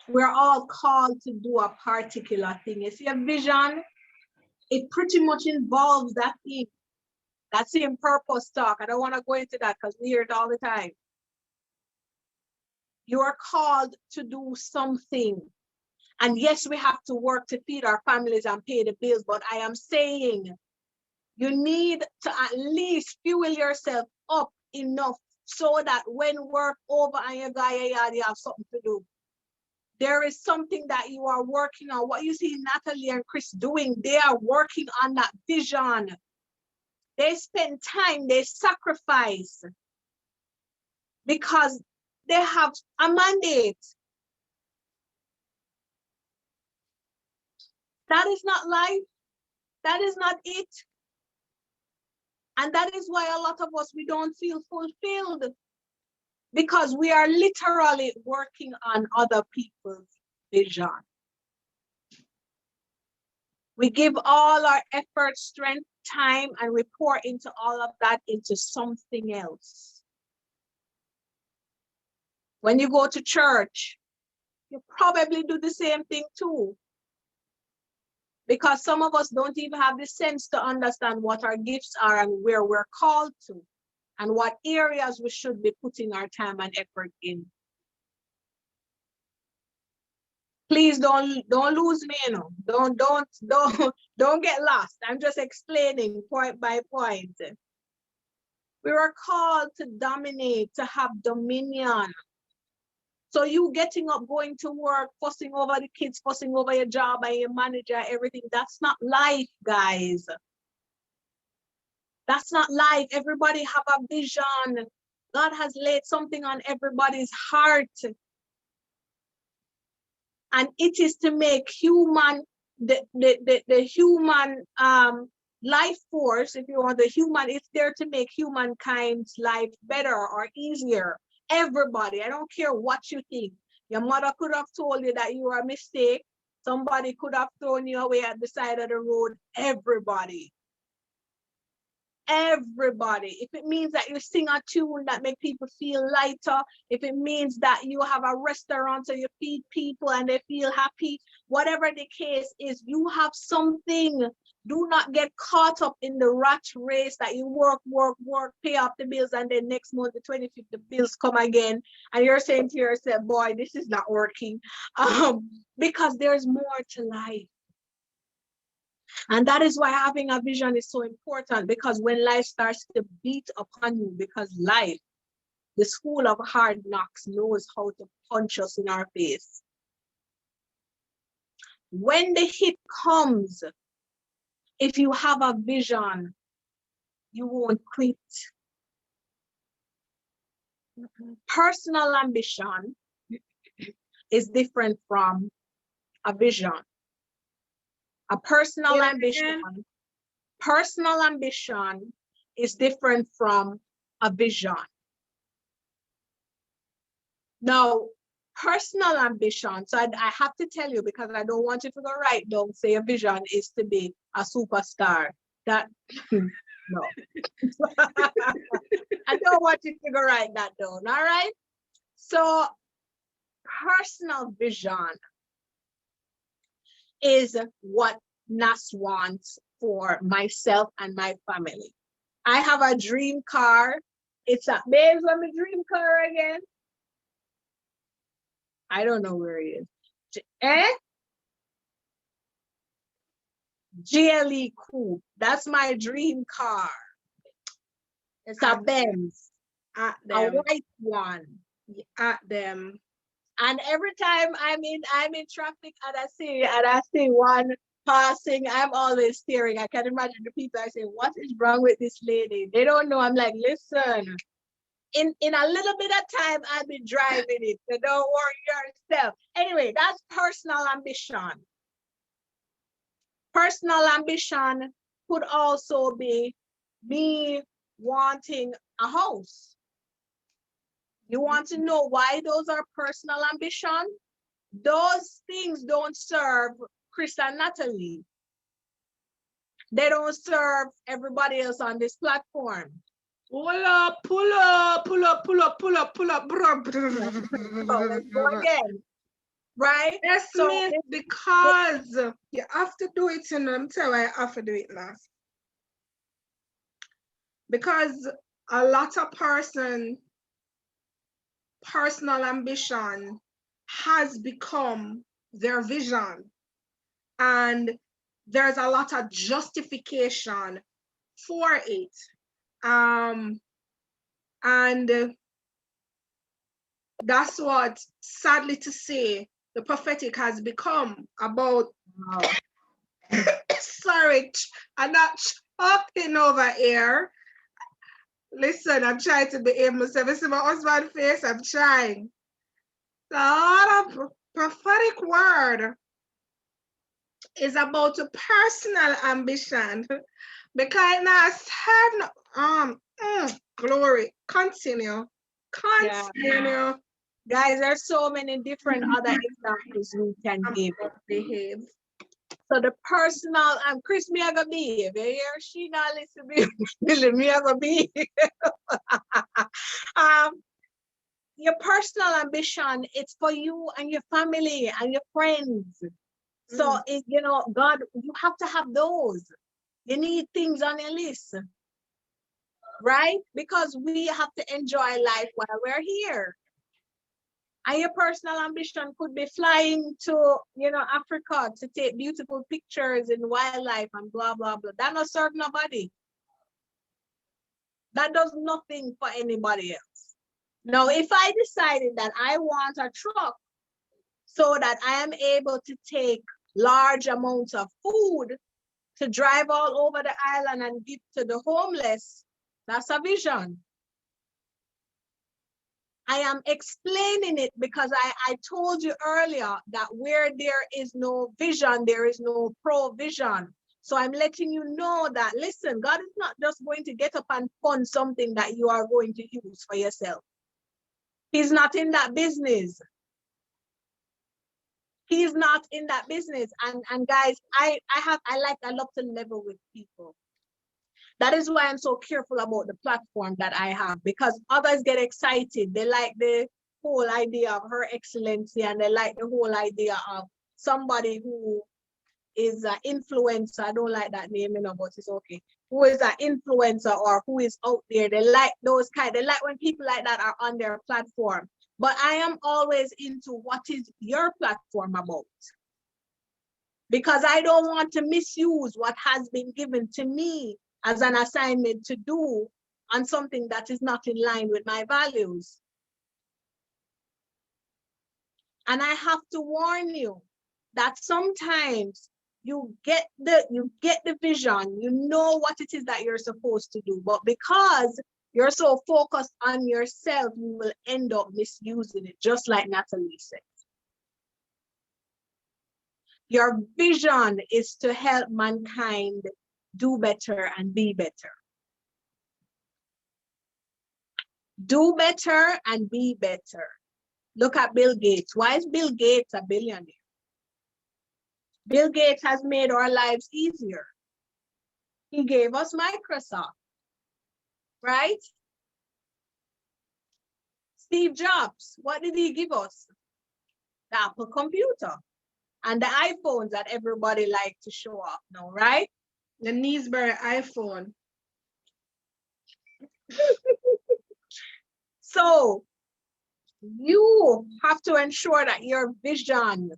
We're all called to do a particular thing. You see a vision, it pretty much involves that thing. That same purpose talk. I don't want to go into that because we hear it all the time. You are called to do something. And yes, we have to work to feed our families and pay the bills, but I am saying you need to at least fuel yourself up enough so that when work over and you got your yard, you have something to do. There is something that you are working on. What you see Natalie and Chris doing, they are working on that vision. They spend time, they sacrifice because they have a mandate. That is not life. That is not it. And that is why a lot of us, we don't feel fulfilled, because we are literally working on other people's vision. We give all our effort, strength, time, and we pour into all of that into something else. When you go to church, you probably do the same thing too. Because some of us don't even have the sense to understand what our gifts are and where we're called to, and what areas we should be putting our time and effort in. Please don't lose me, you know. Don't get lost. I'm just explaining point by point. We were called to dominate, to have dominion. So you getting up, going to work, fussing over the kids, fussing over your job and your manager, everything, that's not life, guys. That's not life. Everybody have a vision. God has laid something on everybody's heart. And it is to make human, the human life force, if you want, the human, it's there to make humankind's life better or easier. Everybody, I don't care what you think. Your mother could have told you that you were a mistake. Somebody could have thrown you away at the side of the road. Everybody. Everybody. If it means that you sing a tune that make people feel lighter, if it means that you have a restaurant so you feed people and they feel happy, whatever the case is, you have something. Do not get caught up in the rat race that you work, pay off the bills, and then next month, the 25th, the bills come again, and you're saying to yourself, boy, this is not working. Because there's more to life. And that is why having a vision is so important, because when life starts to beat upon you, because life, the school of hard knocks, knows how to punch us in our face. When the hit comes, if you have a vision, you won't quit. Personal ambition is different from a vision. A personal ambition is different from a vision. Now, personal ambition, so I have to tell you, because I don't want you to go right, don't say a vision is to be a superstar. That, no. I don't want you to go write that down, all right? So, personal vision is what Nas wants for myself and my family. I have a dream car. It's a, babes, what's my dream car again? I don't know where he is. GLE Coupe. That's my dream car. It's a Benz. At A them. white one. At them. And every time I'm in traffic and I see one passing, I'm always staring. I can imagine the people, I say, what is wrong with this lady? They don't know. I'm like, listen, in a little bit of time, I'll be driving it. So don't worry yourself. Anyway, that's personal ambition. Personal ambition could also be me wanting a house. You want to know why those are personal ambition? Those things don't serve Chris and Natalie. They don't serve everybody else on this platform. Pull up, pull up, pull up, pull up, pull up, pull up. So let's go again. Right? Yes, So miss, because you have to do it, you know. I'm telling you, I have to do it last. Because a lot of personal ambition has become their vision. And there's a lot of justification for it. And that's what, sadly to say, the prophetic has become about. Sorry, I'm not chopping over here. Listen, I'm trying to behave myself. You see my husband's face? I'm trying. The lot of prophetic word is about a personal ambition because now serve glory. Continue. Yeah. Continue. Guys, there's so many different other examples we can give. Behave. So the personal, and Chris, me I go behave. You hear? She not listen to me. Me I go behave. Your personal ambition, it's for you and your family and your friends. So it, you know, God, you have to have those. You need things on your list, right? Because we have to enjoy life while we're here. And your personal ambition could be flying to, you know, Africa to take beautiful pictures in wildlife and blah, blah, blah. That not serve nobody. That does nothing for anybody else. Now, if I decided that I want a truck so that I am able to take large amounts of food to drive all over the island and give to the homeless, that's a vision. I am explaining it because I told you earlier that where there is no vision, there is no provision. So I'm letting you know that, listen, God is not just going to get up and fund something that you are going to use for yourself. He's not in that business. He's not in that business. And guys, I love to level with people. That is why I'm so careful about the platform that I have, because others get excited. They like the whole idea of Her Excellency, and they like the whole idea of somebody who is an influencer. I don't like that name, you know, but it's okay. Who is an influencer or who is out there. They like those kind. They like when people like that are on their platform. But I am always into what is your platform about. Because I don't want to misuse what has been given to me as an assignment to do on something that is not in line with my values. And I have to warn you that sometimes you get the vision, you know what it is that you're supposed to do, but because you're so focused on yourself, you will end up misusing it, just like Natalie said. Your vision is to help mankind do better and be better. Do better and be better. Look at Bill Gates. Why is Bill Gates a billionaire? Bill Gates has made our lives easier. He gave us Microsoft, right? Steve Jobs, what did he give us? The Apple computer and the iPhones that everybody likes to show off now, right? The Neesbury iPhone. So you have to ensure that your vision's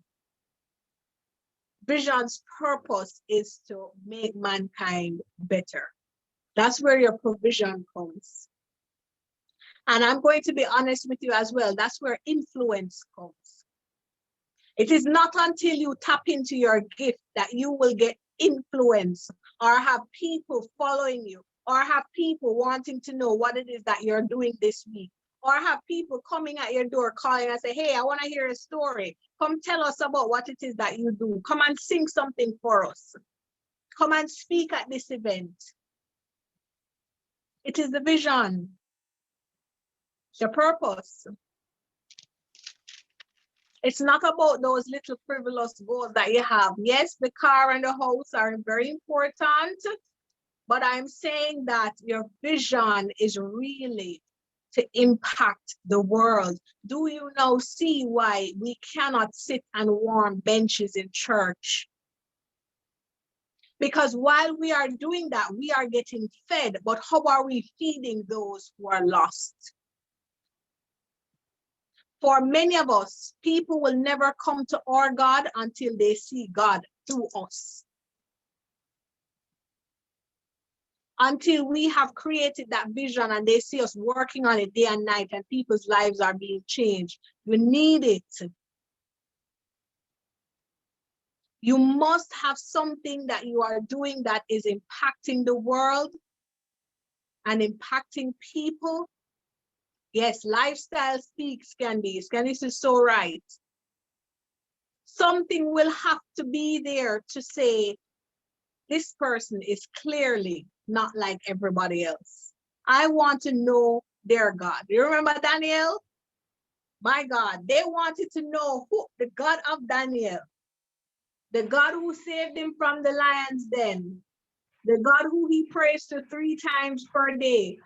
purpose is to make mankind better. That's where your provision comes. And I'm going to be honest with you as well. That's where influence comes. It is not until you tap into your gift that you will get influence or have people following you or have people wanting to know what it is that you're doing this week, or have people coming at your door calling and say, hey, I want to hear a story. Come tell us about what it is that you do. Come and sing something for us. Come and speak at this event. It is the vision, the purpose. It's not about those little frivolous goals that you have. Yes, the car and the house are very important, but I'm saying that your vision is really to impact the world. Do you now see why we cannot sit and warm benches in church? Because while we are doing that, we are getting fed, but how are we feeding those who are lost? For many of us, people will never come to our God until they see God through us. Until we have created that vision and they see us working on it day and night and people's lives are being changed. You need it. You must have something that you are doing that is impacting the world and impacting people. Yes, lifestyle speaks, Candice. Candice is so right. Something will have to be there to say, this person is clearly not like everybody else. I want to know their God. You remember Daniel? My God, they wanted to know who the God of Daniel, the God who saved him from the lion's den, the God who he prays to 3 times per day,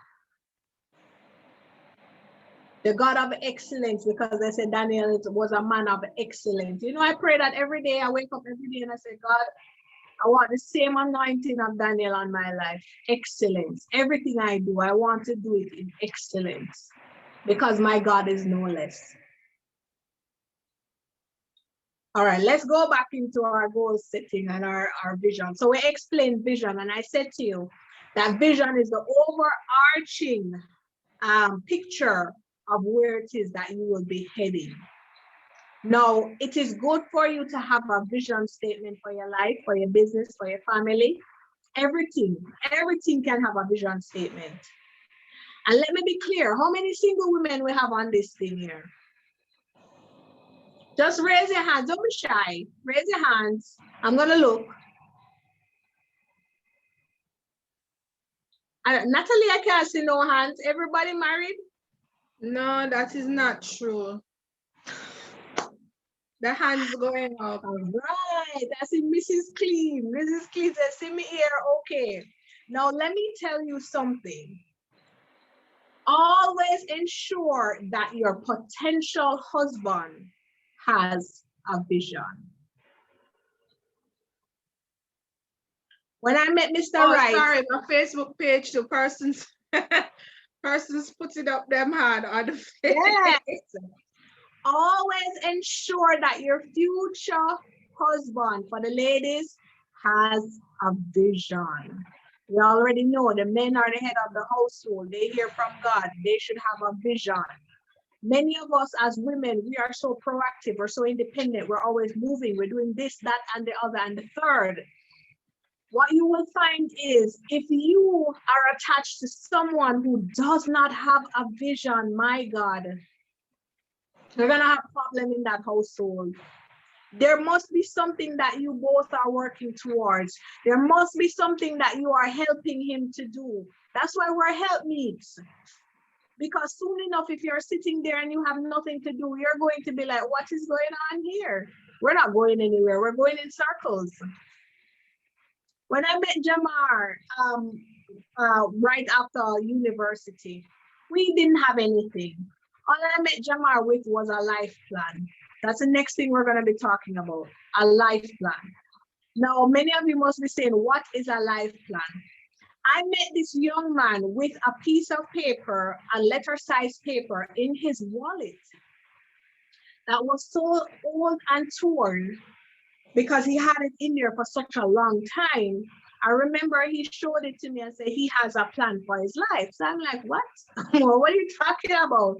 the God of excellence, because they said Daniel was a man of excellence. You know, I pray that every day. I wake up every day and I say, God, I want the same anointing of Daniel on my life. Excellence. Everything I do, I want to do it in excellence, because my God is no less. All right, let's go back into our goal setting and our vision. So we explained vision, and I said to you that vision is the overarching picture of where it is that you will be heading. Now, it is good for you to have a vision statement for your life, for your business, for your family. Everything can have a vision statement. And let me be clear, how many single women we have on this thing here? Just raise your hands, don't be shy. Raise your hands. I'm gonna look. Natalie, I can't see no hands. Everybody married? No, that is not true. The hands going up. All right, I see Mrs. Clean. Mrs. Clean says, see me here, okay. Now let me tell you something. Always ensure that your potential husband has a vision. When I met Mr. Oh, Wright, sorry, my Facebook page, the persons putting up them hand on the face. yes, always ensure that your future husband, for the ladies, has a vision. We already know the men are the head of the household. They hear from God. They should have a vision. Many of us as women, we are so proactive. We're so independent. We're always moving. We're doing this, that, and the other, and the third. What you will find is if you are attached to someone who does not have a vision, my God, you're going to have a problem in that household. There must be something that you both are working towards. There must be something that you are helping him to do. That's why we're helpmeets. Because soon enough, if you're sitting there and you have nothing to do, you're going to be like, what is going on here? We're not going anywhere. We're going in circles. When I met Jamar right after university, we didn't have anything. All I met Jamar with was a life plan. That's the next thing we're going to be talking about, a life plan. Now, many of you must be saying, what is a life plan? I met this young man with a piece of paper, a letter-sized paper in his wallet that was so old and torn because he had it in there for such a long time. I remember he showed it to me and said he has a plan for his life. So I'm like, what? What are you talking about?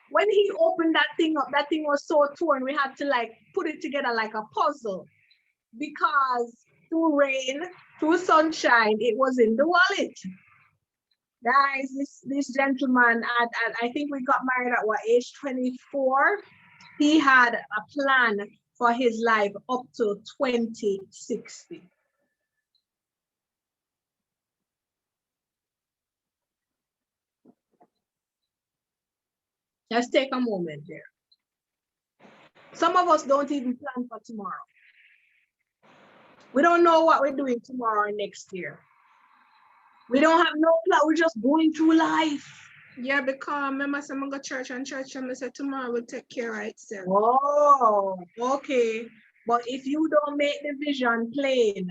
When he opened that thing up, that thing was so torn, we had to like put it together like a puzzle because through rain, through sunshine, it was in the wallet. Guys, this gentleman, I think we got married at what, age 24? He had a plan for his life up to 2060. Let's take a moment there. Some of us don't even plan for tomorrow. We don't know what we're doing tomorrow or next year. We don't have no plan. We're just going through life. Yeah, because remember some go church and say tomorrow will take care of itself. Oh, okay. But if you don't make the vision plain,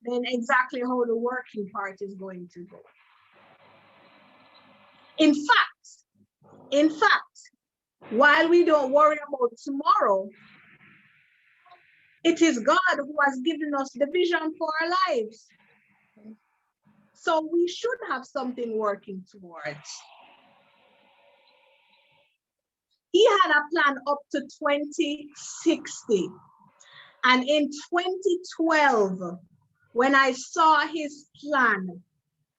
then exactly how the working part is going to go. In fact, while we don't worry about tomorrow, it is God who has given us the vision for our lives. So we should have something working towards. He had a plan up to 2060. And in 2012, when I saw his plan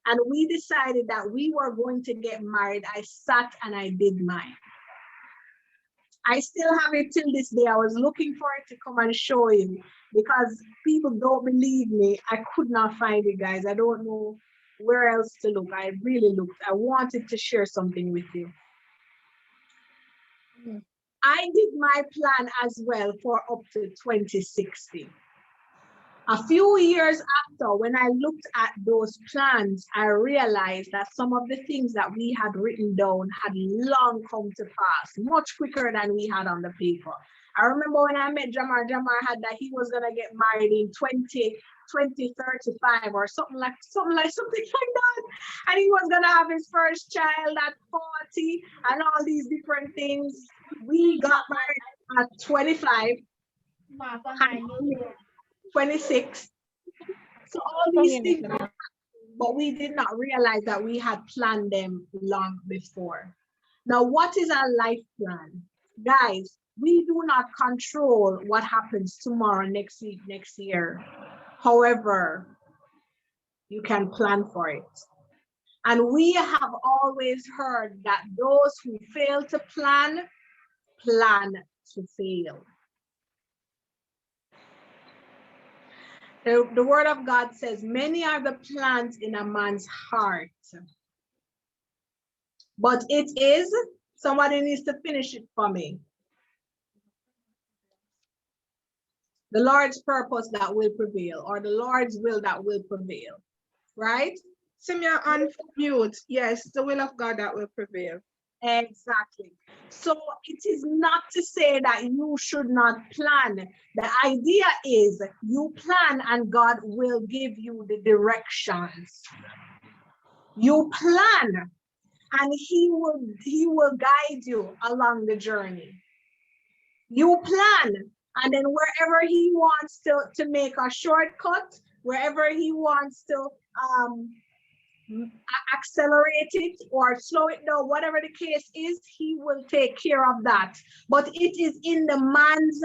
and we decided that we were going to get married, I sat and I did mine. I still have it till this day. I was looking for it to come and show you because people don't believe me. I could not find it, guys. I don't know where else to look. I really looked. I wanted to share something with you. I did my plan as well for up to 2060. A few years after, when I looked at those plans, I realized that some of the things that we had written down had long come to pass, much quicker than we had on the paper. I remember when I met Jamar had that he was gonna get married in 2035 or something like that. And he was gonna have his first child at 40 and all these different things. We got married at 25. 26. So all these things, but we did not realize that we had planned them long before. Now, what is a life plan? Guys, we do not control what happens tomorrow, next week, next year. However, you can plan for it. And we have always heard that those who fail to plan to fail. The word of God says, many are the plans in a man's heart. But it is, somebody needs to finish it for me. The Lord's purpose that will prevail, or the Lord's will that will prevail, right? Simia on mute. Yes, the will of God that will prevail. Exactly. So it is not to say that you should not plan. The idea is you plan and God will give you the directions. You plan and he will guide you along the journey. You plan and then wherever he wants to make a shortcut, wherever he wants to accelerate it or slow it down, whatever the case is, he will take care of that. But it is in the man's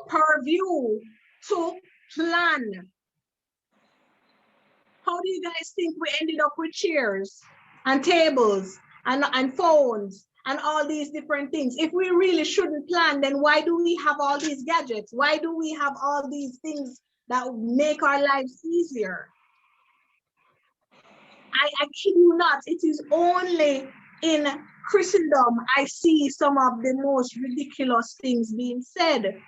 purview to plan. How do you guys think we ended up with chairs and tables and phones and all these different things? If we really shouldn't plan, then why do we have all these gadgets? Why do we have all these things that make our lives easier? I kid you not, it is only in Christendom I see some of the most ridiculous things being said.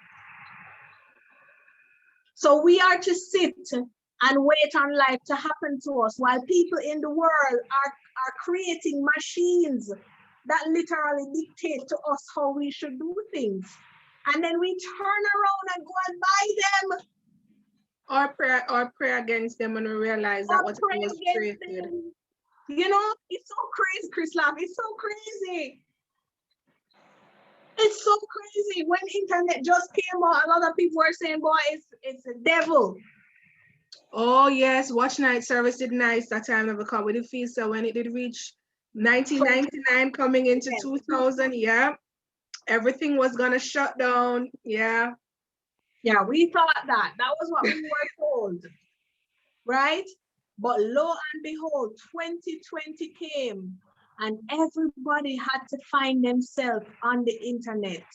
So we are to sit and wait on life to happen to us while people in the world are creating machines that literally dictate to us how we should do things. And then we turn around and go and buy them. Or pray against them and realize that what was created. You know, it's so crazy, Chris Love. It's so crazy. It's so crazy. When internet just came out, a lot of people were saying, boy, it's the devil. Oh yes, watch night service did nice that time never come with the fee. So when it did reach 1999 coming into 2000, yeah, everything was gonna shut down. Yeah. Yeah, we thought that. That was what we were told, right? But lo and behold, 2020 came and everybody had to find themselves on the internet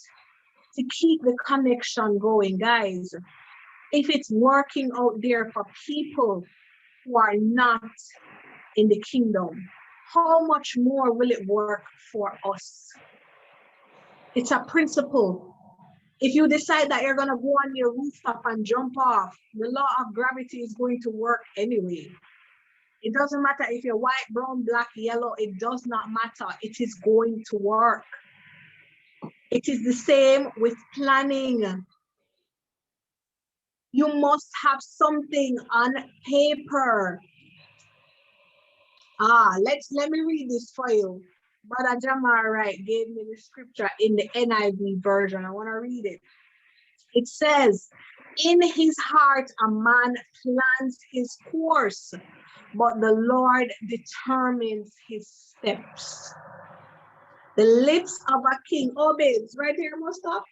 to keep the connection going, guys. If it's working out there for people who are not in the kingdom, how much more will it work for us? It's a principle. If you decide that you're gonna go on your rooftop and jump off, the law of gravity is going to work anyway. It doesn't matter if you're white, brown, black, yellow, it does not matter. It is going to work. It is the same with planning. You must have something on paper. Let me read this for you. Brother Jamar Wright gave me the scripture in the NIV version. I want to read it. It says, in his heart a man plans his course, but the Lord determines his steps. The lips of a king. Oh, babes, right here, Mustafa?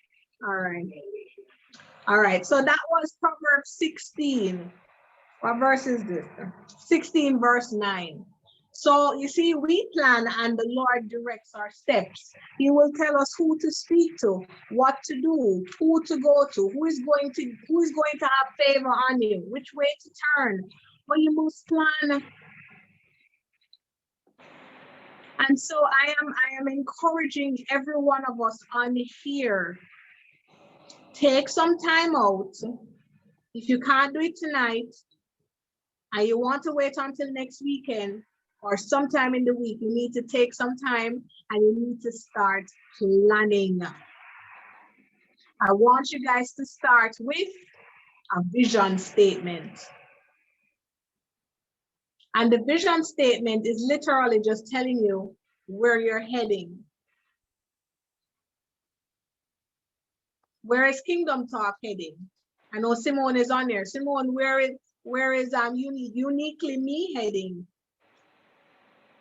All right. All right, so that was Proverbs 16. What verse is this? 16 verse 9. So you see, we plan and the Lord directs our steps. He will tell us who to speak to, what to do, who to go to, who is going to have favor on you, which way to turn. But you must plan. And so I am encouraging every one of us on here. Take some time out. If you can't do it tonight and you want to wait until next weekend or sometime in the week, you need to take some time and you need to start planning. I want you guys to start with a vision statement. And the vision statement is literally just telling you where you're heading. Where is Kingdom Talk heading? I know Simone is on there. Simone, where is uniquely me heading?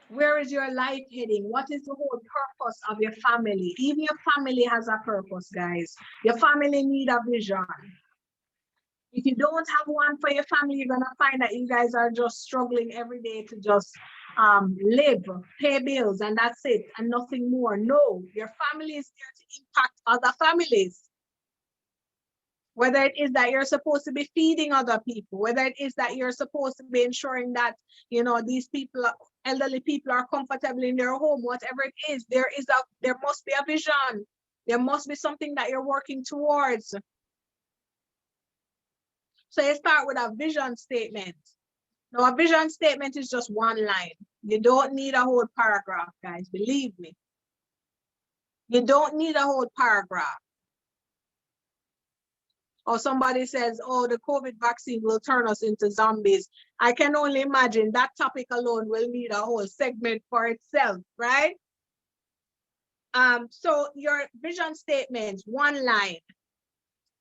Where is your life heading? What is the whole purpose of your family? Even your family has a purpose, guys. Your family need a vision. If you don't have one for your family, you're gonna find that you guys are just struggling every day to just live, pay bills, and that's it, and nothing more. No, your family is there to impact other families. Whether it is that you're supposed to be feeding other people, whether it is that you're supposed to be ensuring that, you know, these people, elderly people, are comfortable in their home, whatever it is, there must be a vision. There must be something that you're working towards. So you start with a vision statement. Now, a vision statement is just one line. You don't need a whole paragraph, guys, believe me. You don't need a whole paragraph. Or somebody says, oh, the COVID vaccine will turn us into zombies. I can only imagine that topic alone will need a whole segment for itself, right? So your vision statement, one line.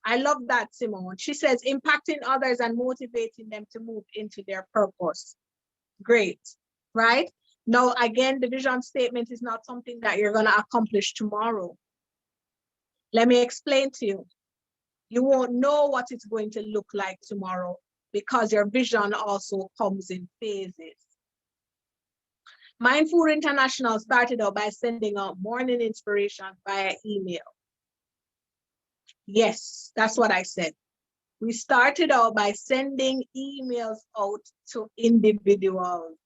I love that, Simone. She says, impacting others and motivating them to move into their purpose. Great, right? Now, again, the vision statement is not something that you're going to accomplish tomorrow. Let me explain to you. You won't know what it's going to look like tomorrow because your vision also comes in phases. Mindful International started out by sending out morning inspiration via email. Yes, that's what I said. We started out by sending emails out to individuals.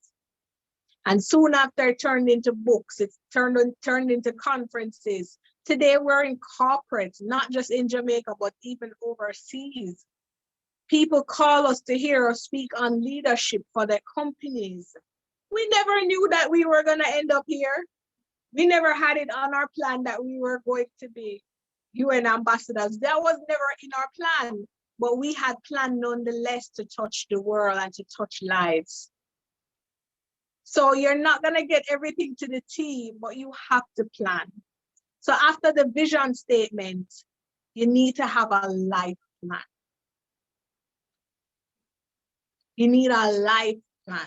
And soon after it turned into books, it turned into conferences. Today we're in corporate, not just in Jamaica, but even overseas. People call us to hear us speak on leadership for their companies. We never knew that we were going to end up here. We never had it on our plan that we were going to be UN ambassadors. That was never in our plan, but we had planned nonetheless to touch the world and to touch lives. So you're not going to get everything to the T, but you have to plan. So after the vision statement, you need to have a life plan. You need a life plan.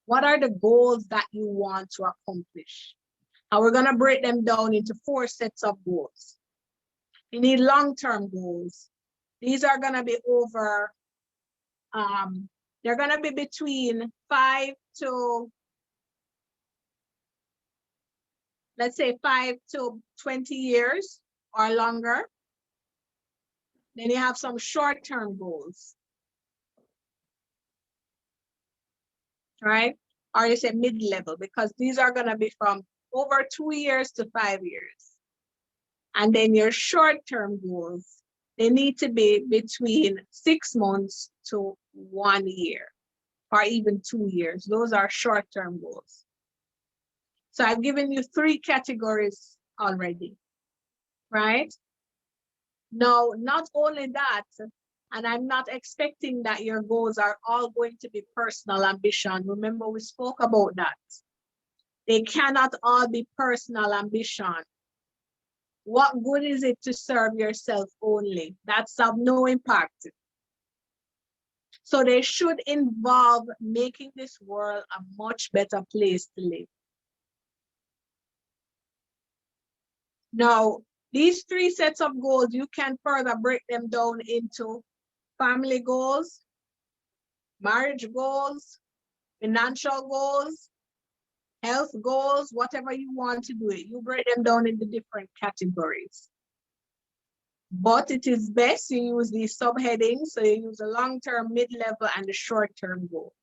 What are the goals that you want to accomplish? And we're going to break them down into 4 sets of goals. You need long-term goals. These are going to be over, they're going to be between 5 to, let's say 5 to 20 years or longer. Then you have some short-term goals, right? Or you say mid-level, because these are going to be from over 2 years to 5 years. And then your short-term goals, they need to be between 6 months to 1 year, or even 2 years. Those are short-term goals. So I've given you 3 categories already, right? Now, not only that, and I'm not expecting that your goals are all going to be personal ambition. Remember, we spoke about that. They cannot all be personal ambition. What good is it to serve yourself only? That's of no impact. So they should involve making this world a much better place to live. Now, these 3 sets of goals, you can further break them down into family goals, marriage goals, financial goals, health goals, whatever you want to do it. You break them down into different categories. But it is best you use these subheadings. So you use the long-term, mid-level, and the short-term goals.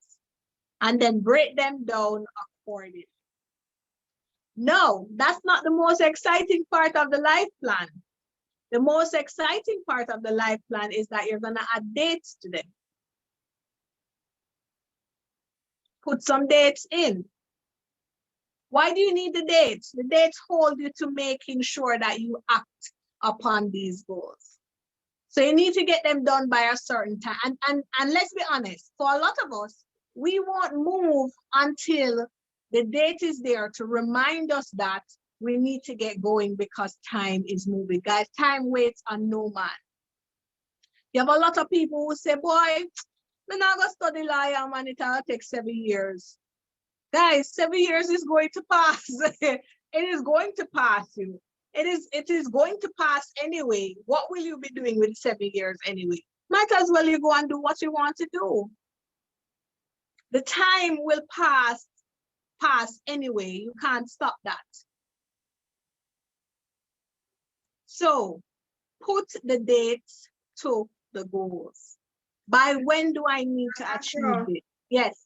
And then break them down accordingly. No, that's not the most exciting part of the life plan. The most exciting part of the life plan is that you're gonna add dates to them. Put some dates in. Why do you need the dates? The dates hold you to making sure that you act upon these goals. So you need to get them done by a certain time. And let's be honest, for a lot of us, we won't move until the date is there to remind us that we need to get going because time is moving. Guys, time waits on no man. You have a lot of people who say, boy, I'm not going to study law, man, it'll take 7 years. Guys, 7 years is going to pass. It is going to pass you. It is going to pass anyway. What will you be doing with 7 years anyway? Might as well you go and do what you want to do. The time will pass anyway. You can't stop that. So put the dates to the goals. By when do I need to achieve it? Yes.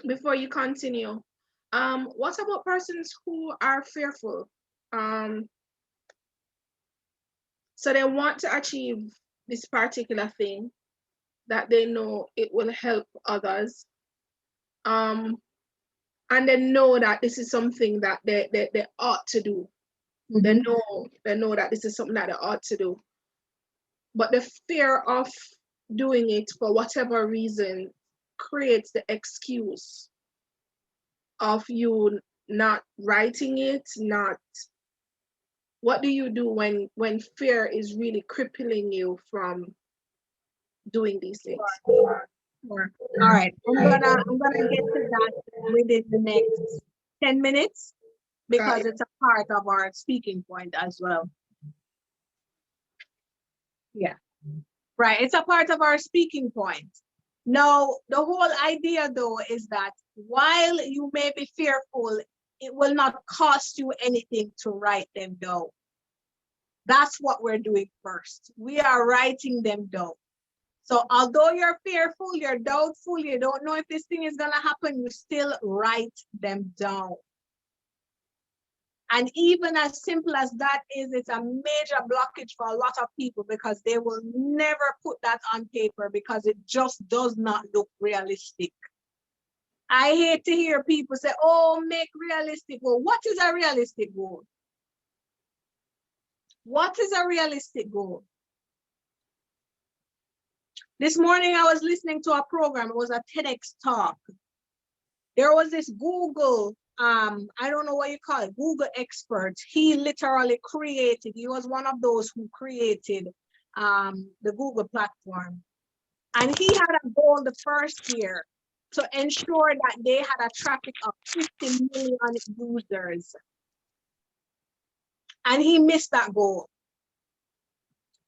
Before you continue, what about persons who are fearful? So they want to achieve this particular thing that they know it will help others. And they know that this is something that they ought to do. They know that this is something that they ought to do. But the fear of doing it for whatever reason creates the excuse of you not writing it, not. What do you do when fear is really crippling you from doing these things? Sure. All right, I'm gonna get to that within the next 10 minutes because it's a part of our speaking point as well. Yeah, right, it's a part of our speaking point. Now, the whole idea though is that while you may be fearful, it will not cost you anything to write them down. That's what we're doing first. We are writing them down. So although you're fearful, you're doubtful, you don't know if this thing is gonna happen, you still write them down. And even as simple as that is, it's a major blockage for a lot of people because they will never put that on paper because it just does not look realistic. I hate to hear people say, oh, make realistic goal. What is a realistic goal? What is a realistic goal? This morning I was listening to a program. It was a TEDx talk. There was this Google, I don't know what you call it, Google expert. He literally created, he was one of those who created the Google platform. And he had a goal the first year to ensure that they had a traffic of 50 million users. And he missed that goal.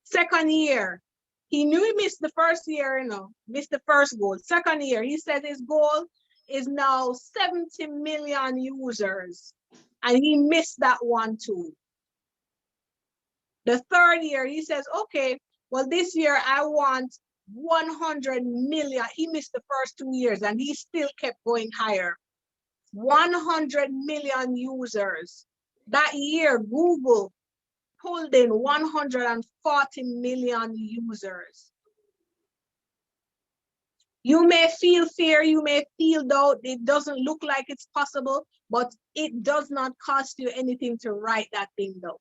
Second year, he knew he missed the first year, missed the first goal. Second year, he said his goal is now 70 million users. And he missed that one too. The third year, he says, okay, well, this year I want 100 million. He missed the first 2 years and he still kept going higher. 100 million users. That year, Google pulled in 140 million users. You may feel fear, you may feel doubt, it doesn't look like it's possible, but it does not cost you anything to write that thing down.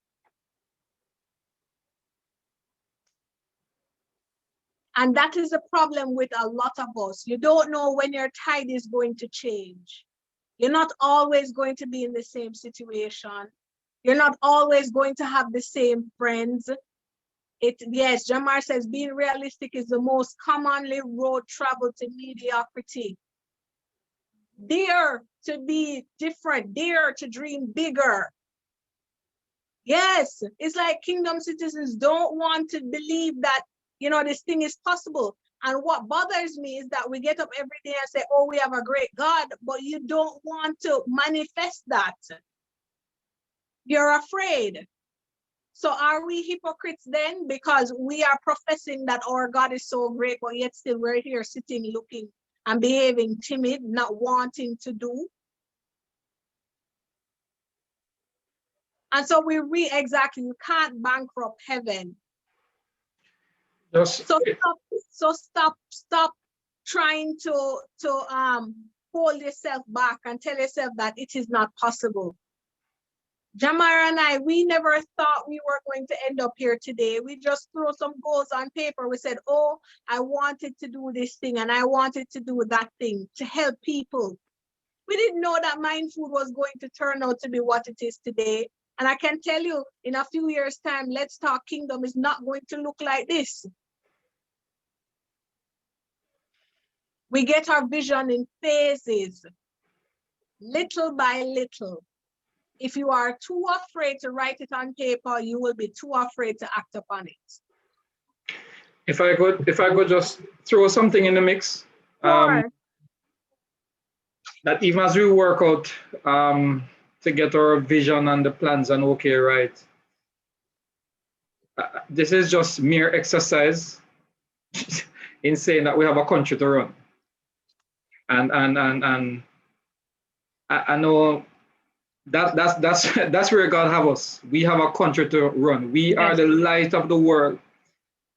And that is the problem with a lot of us. You don't know when your tide is going to change. You're not always going to be in the same situation. You're not always going to have the same friends. Yes, Jamar says being realistic is the most commonly road travel to mediocrity. Dare to be different, dare to dream bigger. Yes, it's like kingdom citizens don't want to believe that you know, this thing is possible. And what bothers me is that we get up every day and say, oh, we have a great God, but you don't want to manifest that. You're afraid. So are we hypocrites then? Because we are professing that our God is so great, but yet still we're here sitting, looking and behaving timid, not wanting to do. And so exactly, you can't bankrupt heaven. Just So stop trying to hold yourself back and tell yourself that it is not possible. Jamara and I, we never thought we were going to end up here today. We just threw some goals on paper. We said, oh, I wanted to do this thing and I wanted to do that thing to help people. We didn't know that Mind Food was going to turn out to be what it is today. And I can tell you, in a few years' time, Let's Talk Kingdom is not going to look like this. We get our vision in phases, little by little. If you are too afraid to write it on paper, you will be too afraid to act upon it. if I could just throw something in the mix. Sure. That even as we work out to get our vision and the plans and okay, right? This is just mere exercise in saying that we have a country to run. And I know that's where God have us. We have a country to run. We are the light of the world.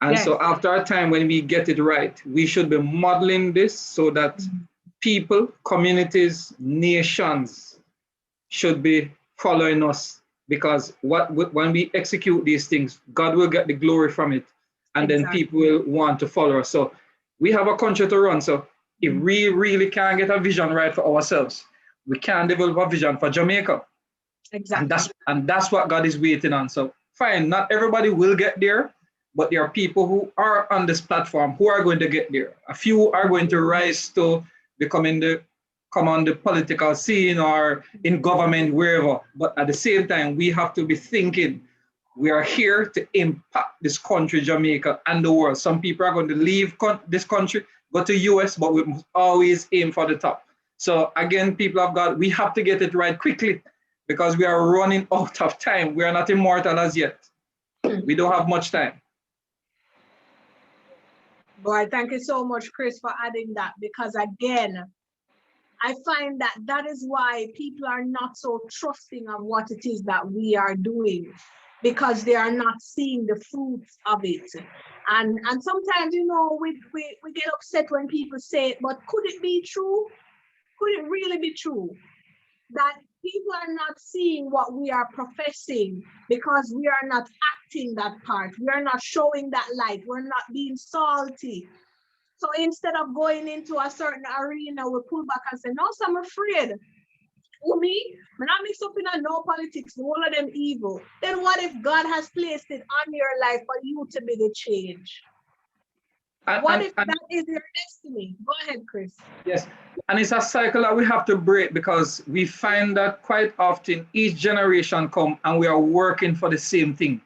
And so after a time when we get it right, we should be modeling this so that people, communities, nations should be following us, because when we execute these things, God will get the glory from it, and then people will want to follow us. So we have a country to run. So if we really can't get a vision right for ourselves, we can't develop a vision for Jamaica. Exactly. And that's what God is waiting on. So fine, not everybody will get there, but there are people who are on this platform who are going to get there. A few are going to rise to come on the political scene or in government, wherever. But at the same time, we have to be thinking, we are here to impact this country, Jamaica, and the world. Some people are going to leave this country, go to US, but we must always aim for the top. So again, people of God, we have to get it right quickly because we are running out of time. We are not immortal as yet. We don't have much time. Boy, thank you so much, Chris, for adding that, because again, I find that is why people are not so trusting of what it is that we are doing, because they are not seeing the fruits of it. And sometimes, you know, we get upset when people say it, but could it be true? Could it really be true that people are not seeing what we are professing because we are not acting that part? We are not showing that light. We're not being salty. So instead of going into a certain arena, we pull back and say, no, so I'm afraid. Who, me? I'm not mixed up in no politics, all of them evil. Then what if God has placed it on your life for you to be the change? What if that is your destiny? Go ahead, Chris. Yes, and it's a cycle that we have to break, because we find that quite often each generation come and we are working for the same thing.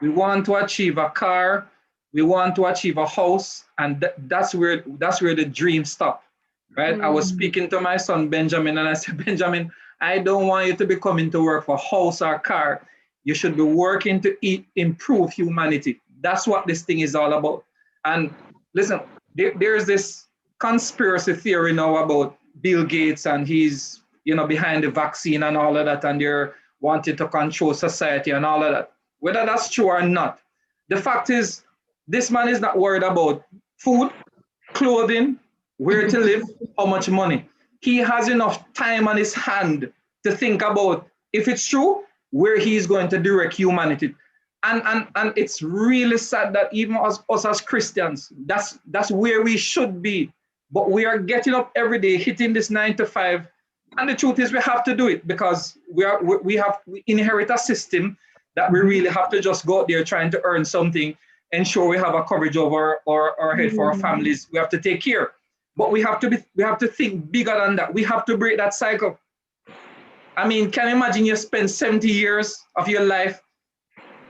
We want to achieve a car, we want to achieve a house, and that's where the dreams stop, right? I was speaking to my son Benjamin, and I said, Benjamin, I don't want you to be coming to work for house or car. You should be working to improve humanity. That's what this thing is all about. And listen, there's this conspiracy theory now about Bill Gates, and he's, you know, behind the vaccine and all of that, and they're wanting to control society and all of that. Whether that's true or not, the fact is, this man is not worried about food, clothing, where to live, how much money. He has enough time on his hand to think about, if it's true, where he's going to direct humanity. And it's really sad that even us as Christians, that's where we should be. But we are getting up every day, hitting this 9 to 5. And the truth is, we have to do it because we inherit a system that we really have to just go out there trying to earn something, ensure we have a coverage over our head for our families. We have to take care. But we have to think bigger than that. We have to break that cycle. I mean, can you imagine you spend 70 years of your life,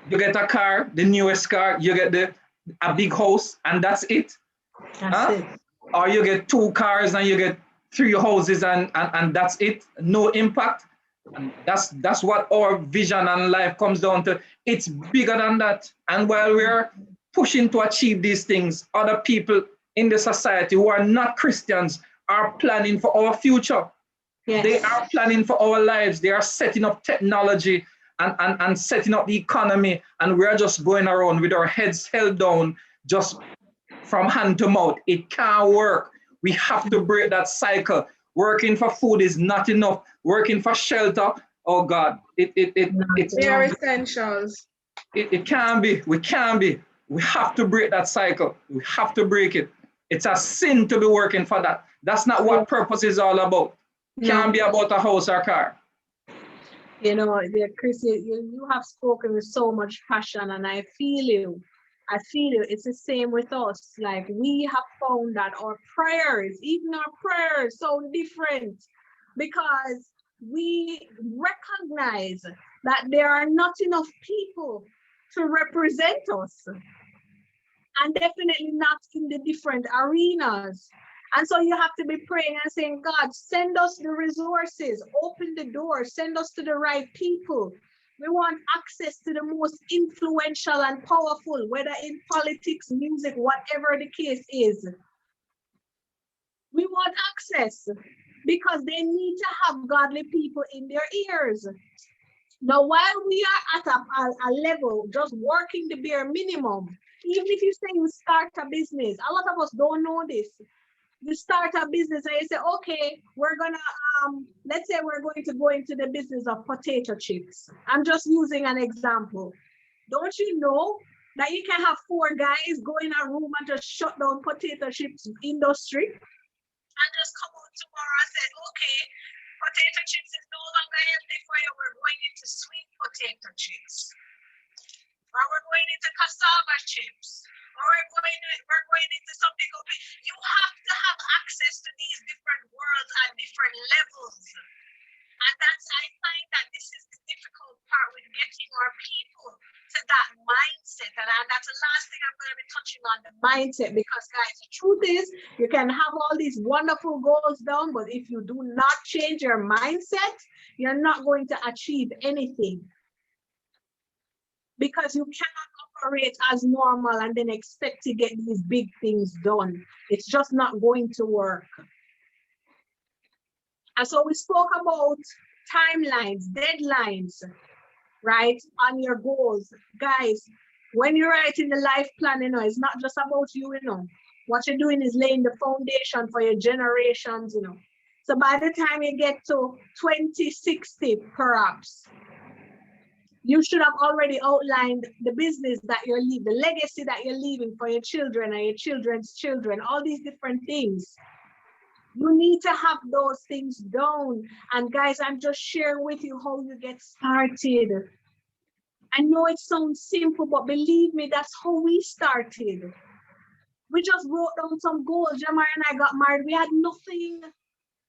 you get a car, the newest car, you get a big house and that's it. That's it. Or you get 2 cars and you get 3 houses and that's it. No impact. And that's what our vision and life comes down to. It's bigger than that. And while we're pushing to achieve these things, other people in the society who are not Christians are planning for our future. Yes. They are planning for our lives. They are setting up technology and setting up the economy. And we're just going around with our heads held down, just from hand to mouth. It can't work. We have to break that cycle. Working for food is not enough. Working for shelter, oh God, it's Bare essentials. it can't be. We can't be. We have to break that cycle. We have to break it. It's a sin to be working for that. That's not what purpose is all about. Can't be about a house or car. You know, dear Chris, you have spoken with so much passion, and I feel you. I feel you. It's the same with us. Like, we have found that our prayers, even our prayers, sound different because we recognize that there are not enough people to represent us, and definitely not in the different arenas. And so you have to be praying and saying, God, send us the resources, open the door, send us to the right people. We want access to the most influential and powerful, whether in politics, music, whatever the case is. We want access because they need to have godly people in their ears. Now, while we are at a level just working the bare minimum, even if you say you start a business, a lot of us don't know this. You start a business and you say, okay, we're gonna, let's say we're going to go into the business of potato chips. I'm just using an example. Don't you know that you can have 4 guys go in a room and just shut down potato chips industry and just come out tomorrow and say, okay, potato chips is no longer healthy for you. We're going into sweet potato chips. Or we're going into cassava chips. Or we're going into something. You have to have access to these different worlds at different levels. And I find that this is the difficult part with getting our people to that mindset. And that's the last thing I'm going to be touching on, the mindset. Because guys, the truth is, you can have all these wonderful goals down, but if you do not change your mindset, you're not going to achieve anything. Because you cannot operate as normal and then expect to get these big things done. It's just not going to work. And so we spoke about timelines, deadlines, right, on your goals. Guys, when you're writing the life plan, it's not just about you, What you're doing is laying the foundation for your generations, So by the time you get to 2060, perhaps, you should have already outlined the business that you're leaving, the legacy that you're leaving for your children and your children's children, all these different things. You need to have those things down. And guys, I'm just sharing with you how you get started. I know it sounds simple, but believe me, that's how we started. We just wrote down some goals. Jamar and I got married. We had nothing.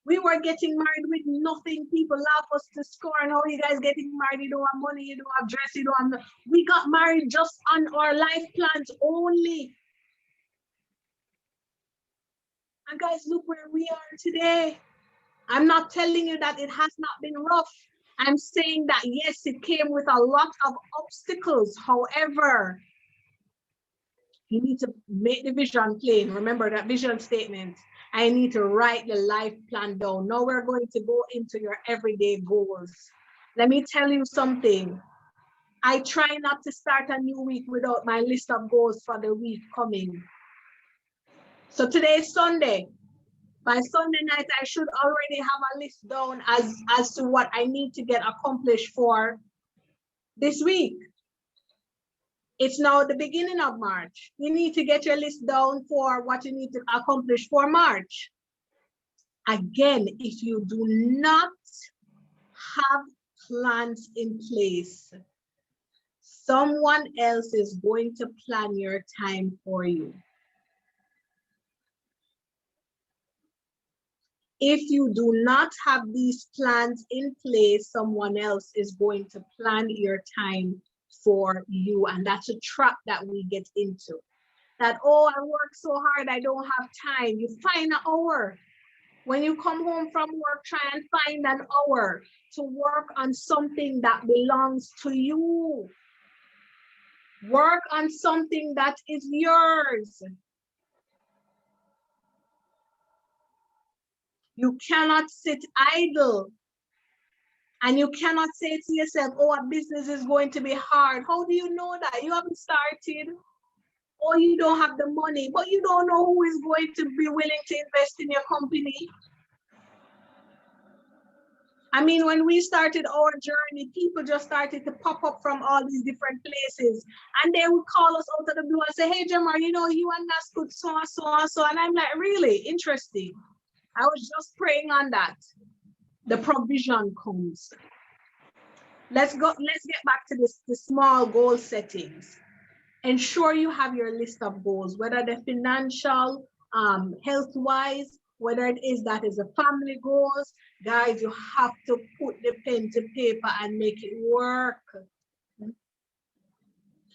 We were getting married with nothing. People laugh us to scorn. How you guys getting married? You don't have money, you don't have dress, you don't have. We got married just on our life plans only. And guys, look where we are today. I'm not telling you that it has not been rough. I'm saying that yes, it came with a lot of obstacles. However, you need to make the vision plain. Remember that vision statement. I need to write the life plan down. Now we're going to go into your everyday goals. Let me tell you something. I try not to start a new week without my list of goals for the week coming. So today is Sunday. By Sunday night, I should already have a list down as to what I need to get accomplished for this week. It's now the beginning of March. You need to get your list down for what you need to accomplish for March. Again, if you do not have plans in place, someone else is going to plan your time for you. If you do not have these plans in place, someone else is going to plan your time for you. And that's a trap that we get into. that, oh, I work so hard, I don't have time. You find an hour. When you come home from work, try and find an hour to work on something that belongs to you. Work on something that is yours. You cannot sit idle. And you cannot say to yourself, oh, a business is going to be hard. How do you know that? You haven't started. Or you don't have the money, but you don't know who is going to be willing to invest in your company. I mean, when we started our journey, people just started to pop up from all these different places. And they would call us out of the blue and say, hey, Jamar, you know, you and Nas could so and so and so. And I'm like, really? Interesting. I was just praying on that. The provision comes. Let's get back to this, the small goal settings. Ensure you have your list of goals, whether they're financial, health-wise, whether it is that is a family goals. Guys, you have to put the pen to paper and make it work.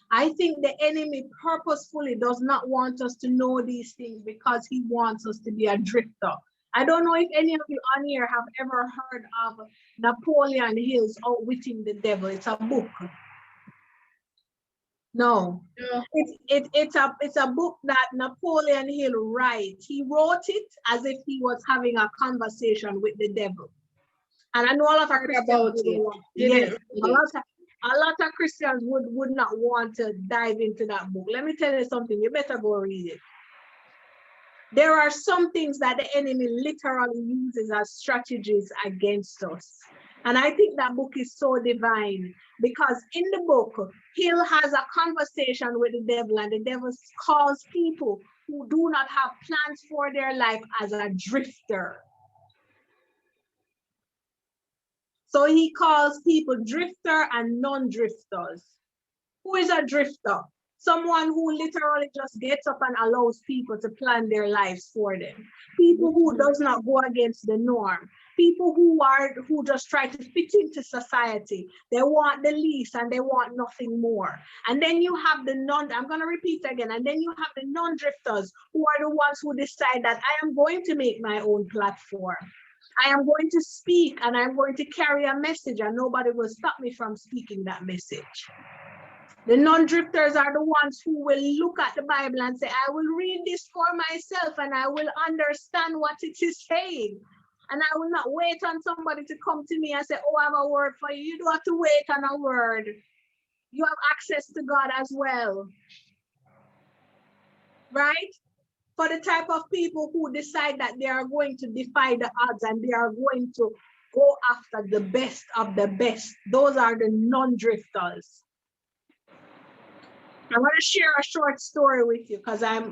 I think the enemy purposefully does not want us to know these things because he wants us to be a drifter. I don't know if any of you on here have ever heard of Napoleon Hill's Outwitting the Devil. It's a book. No, it's a book that Napoleon Hill Wright. He wrote it as if he was having a conversation with the devil. And I know a lot of Christians a lot of Christians would not want to dive into that book. Let me tell you something, you better go read it. There are some things that the enemy literally uses as strategies against us. And I think that book is so divine because in the book, Hill has a conversation with the devil, and the devil calls people who do not have plans for their life as a drifter. So he calls people drifter and non-drifters. Who is a drifter? Someone who literally just gets up and allows people to plan their lives for them. People who does not go against the norm. People who just try to fit into society. They want the least and they want nothing more. And then you have I'm going to repeat again, and then you have the non-drifters who are the ones who decide that I am going to make my own platform. I am going to speak and I'm going to carry a message and nobody will stop me from speaking that message. The non-drifters are the ones who will look at the Bible and say, I will read this for myself and I will understand what it is saying. And I will not wait on somebody to come to me and say, oh, I have a word for you. You don't have to wait on a word. You have access to God as well. Right? For the type of people who decide that they are going to defy the odds and they are going to go after the best of the best. Those are the non-drifters. I want to share a short story with you because I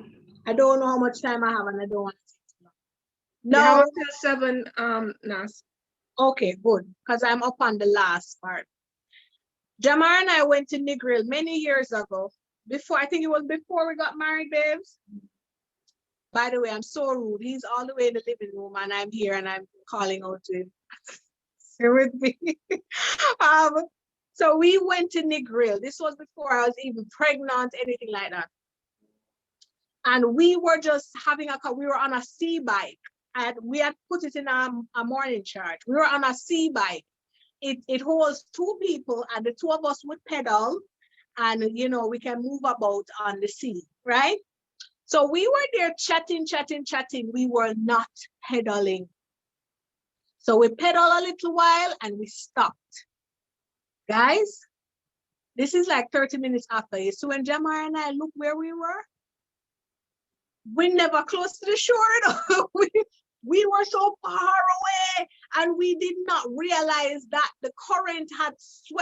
don't know how much time I have and I don't want to take too long. No, till 7, Nas. Okay, good, because I'm up on the last part. Jamar and I went to Negril many years ago. I think it was before we got married, babes. By the way, I'm so rude. He's all the way in the living room and I'm here and I'm calling out to him. Stay with me. So we went to Negril. This was before I was even pregnant, anything like that. And we were just having we were on a C-bike. And we had put it in a morning charge. We were on a C-bike. It holds 2 people and the 2 of us would pedal and, you know, we can move about on the sea, right? So we were there chatting. We were not pedaling. So we pedaled a little while and we stopped. Guys, this is like 30 minutes after. So when Jamar and I looked where we were, we never close to the shore. We were so far away and we did not realize that the current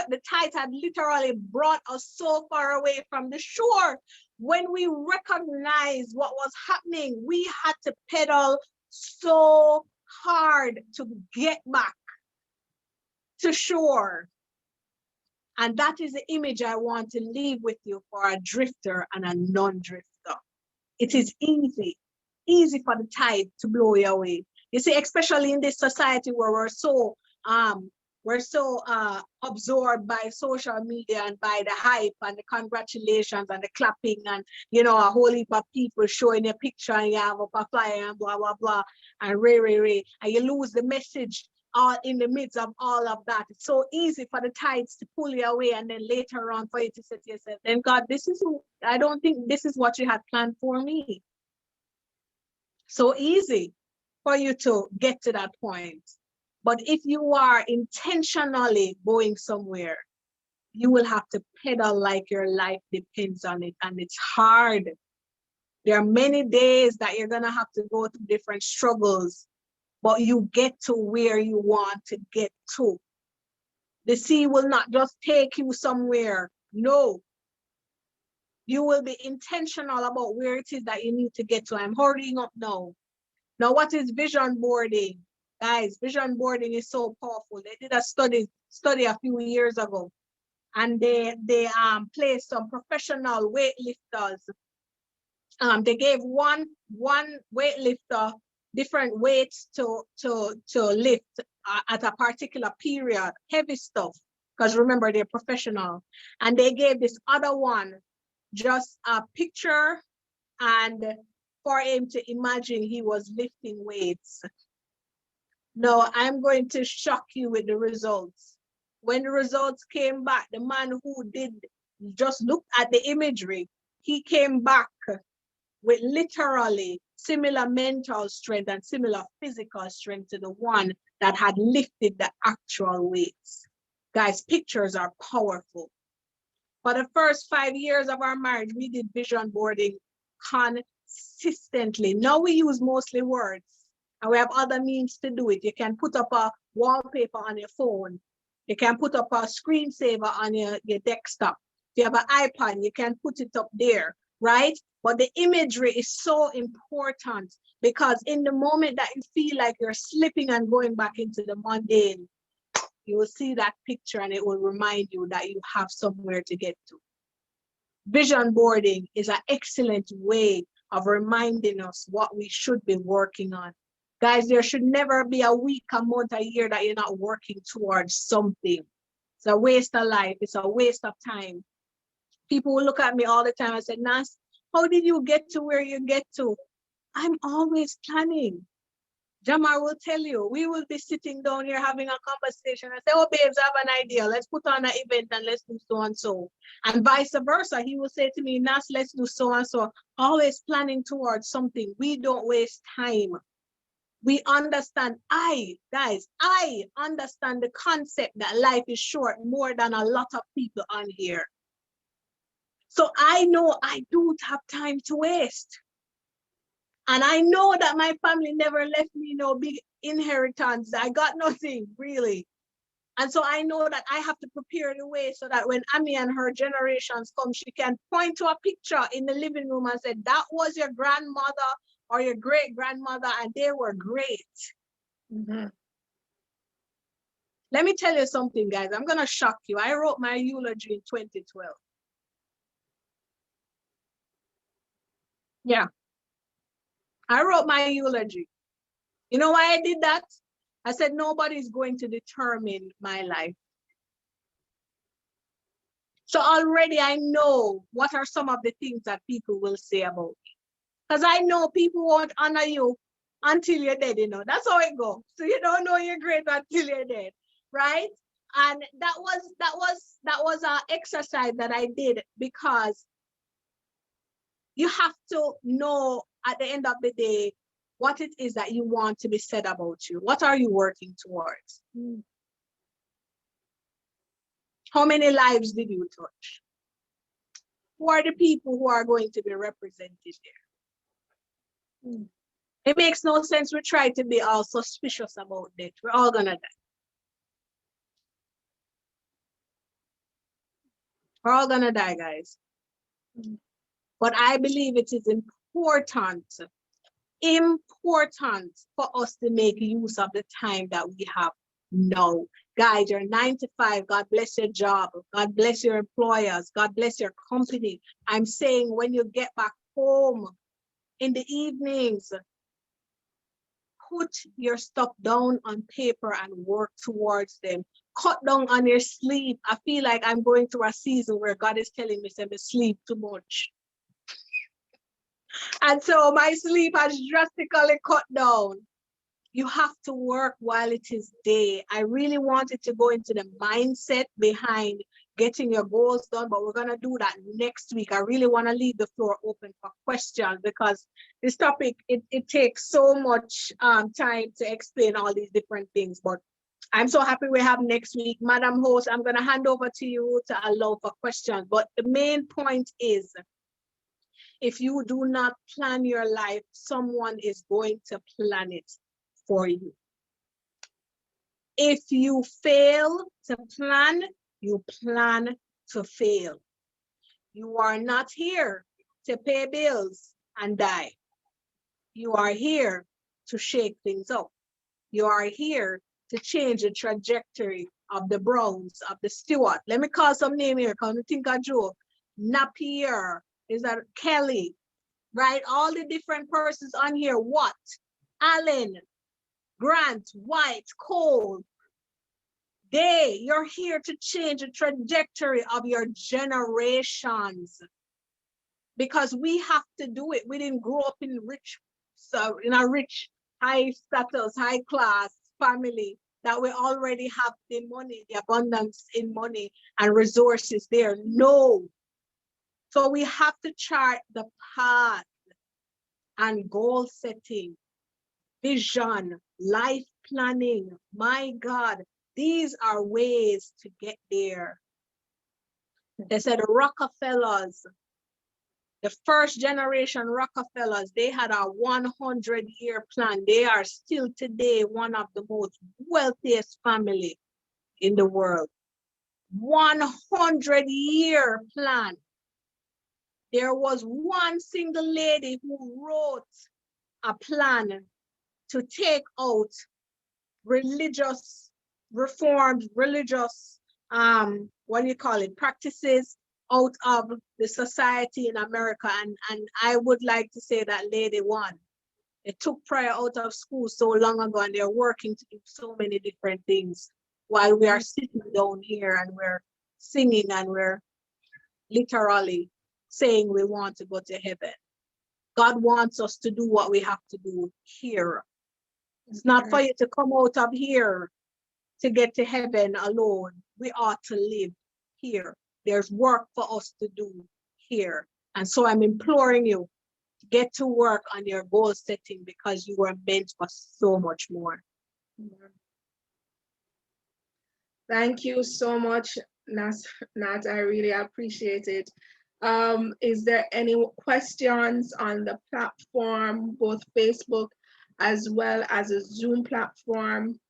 the tide had literally brought us so far away from the shore. When we recognized what was happening, we had to pedal so hard to get back to shore. And that is the image I want to leave with you for a drifter and a non-drifter. It is easy for the tide to blow you away. You see, especially in this society where we're so We're so absorbed by social media and by the hype and the congratulations and the clapping and, you know, a whole heap of people showing a picture and you have up a flyer and blah, blah, blah, and ray, and you lose the message all in the midst of all of that. It's so easy for the tides to pull you away and then later on for you to say to yourself, then God, I don't think this is what you had planned for me. So easy for you to get to that point. But if you are intentionally going somewhere, you will have to pedal like your life depends on it. And it's hard. There are many days that you're going to have to go through different struggles, but you get to where you want to get to. The sea will not just take you somewhere. No. You will be intentional about where it is that you need to get to. I'm hurrying up now. Now, what is vision boarding? Guys, vision boarding is so powerful. They did a study a few years ago, and they placed some professional weightlifters. They gave one weightlifter different weights to lift at a particular period, heavy stuff, because remember they're professional. And they gave this other one just a picture and for him to imagine he was lifting weights. Now, I'm going to shock you with the results. When the results came back, the man who did just look at the imagery, he came back with literally similar mental strength and similar physical strength to the one that had lifted the actual weights. Guys, pictures are powerful. For the first 5 years of our marriage, we did vision boarding consistently. Now we use mostly words. And we have other means to do it. You can put up a wallpaper on your phone. You can put up a screensaver on your desktop. If you have an iPad, you can put it up there, right? But the imagery is so important because in the moment that you feel like you're slipping and going back into the mundane, you will see that picture and it will remind you that you have somewhere to get to. Vision boarding is an excellent way of reminding us what we should be working on. Guys, there should never be a week, a month, a year that you're not working towards something. It's a waste of life. It's a waste of time. People will look at me all the time and say, Nas, how did you get to where you get to? I'm always planning. Jamar will tell you, we will be sitting down here having a conversation. I say, oh, babes, I have an idea. Let's put on an event and let's do so and so. And vice versa. He will say to me, Nas, let's do so and so. Always planning towards something. We don't waste time. We understand, I understand the concept that life is short more than a lot of people on here. So I know I don't have time to waste. And I know that my family never left me no big inheritance. I got nothing, really. And so I know that I have to prepare the way so that when Ami and her generations come, she can point to a picture in the living room and say, that was your grandmother or your great-grandmother, and they were great. Mm-hmm. Let me tell you something, guys. I'm going to shock you. I wrote my eulogy in 2012. Yeah. I wrote my eulogy. You know why I did that? I said, nobody's going to determine my life. So already I know what are some of the things that people will say about me. Because I know people won't honor you until you're dead, you know. That's how it goes. So you don't know you're great until you're dead, right? And that was an exercise that I did because you have to know at the end of the day what it is that you want to be said about you. What are you working towards? How many lives did you touch? Who are the people who are going to be represented there? It makes no sense we try to be all suspicious about it. We're all gonna die. We're all gonna die, guys. But I believe it is important for us to make use of the time that we have now. Guys, you're 9 to 5. God bless your job. God bless your employers. God bless your company. I'm saying when you get back home in the evenings, put your stuff down on paper and work towards them. Cut down on your sleep. I feel like I'm going through a season where God is telling me to sleep too much. And so my sleep has drastically cut down. You have to work while it is day. I really wanted to go into the mindset behind getting your goals done, but we're going to do that next week. I really want to leave the floor open for questions because this topic, it takes so much time to explain all these different things. But I'm so happy we have next week. Madam Host, I'm going to hand over to you to allow for questions. But the main point is, if you do not plan your life, someone is going to plan it for you. If you fail to plan, you plan to fail. You are not here to pay bills and die. You are here to shake things up. You are here to change the trajectory of the Browns, of the Stewart. Let me call some name here, because I think I Joe. Napier, is that Kelly, right? All the different persons on here. What? Allen, Grant, White, Cole. You're here to change the trajectory of your generations. Because we have to do it. We didn't grow up in a rich, high status, high class family that we already have the money, the abundance in money and resources there. No. So we have to chart the path and goal setting, vision, life planning. My God, these are ways to get there. They said Rockefellers, the first generation Rockefellers, they had a 100-year plan. They are still today one of the most wealthiest family in the world. 100-year plan. There was one single lady who wrote a plan to take out religious reforms, religious, practices out of the society in America. And I would like to say that lady won. They took prayer out of school so long ago, and they're working to do so many different things while we are sitting down here and we're singing and we're literally saying we want to go to heaven. God wants us to do what we have to do here. It's not for you to come out of here to get to heaven alone. We ought to live here. There's work for us to do here. And so I'm imploring you to get to work on your goal setting, because you were meant for so much more. Thank you so much, Nat. I really appreciate it. Is there any questions on the platform, both Facebook as well as a Zoom platform?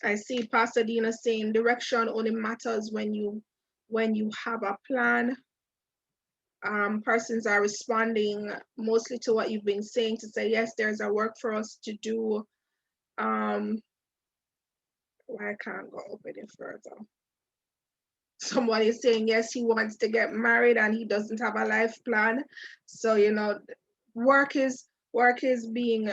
I see Pasadena saying direction only matters when you have a plan. Persons are responding mostly to what you've been saying, to say, yes, there's a work for us to do. Why can't go open it further? Somebody is saying, yes, he wants to get married and he doesn't have a life plan. So, you know, work is being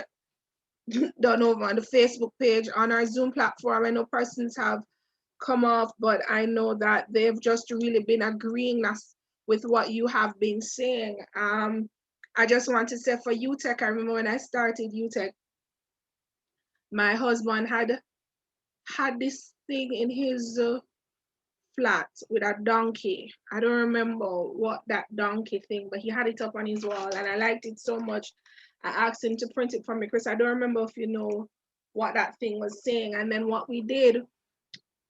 done over on the Facebook page. On our Zoom platform, I know persons have come off, but I know that they've just really been agreeing with what you have been saying. I just want to say for UTech, I remember when I started UTech, my husband had this thing in his flat with a donkey. I don't remember what that donkey thing, but he had it up on his wall and I liked it so much. I asked him to print it for me, Chris. I don't remember if you know what that thing was saying. And then what we did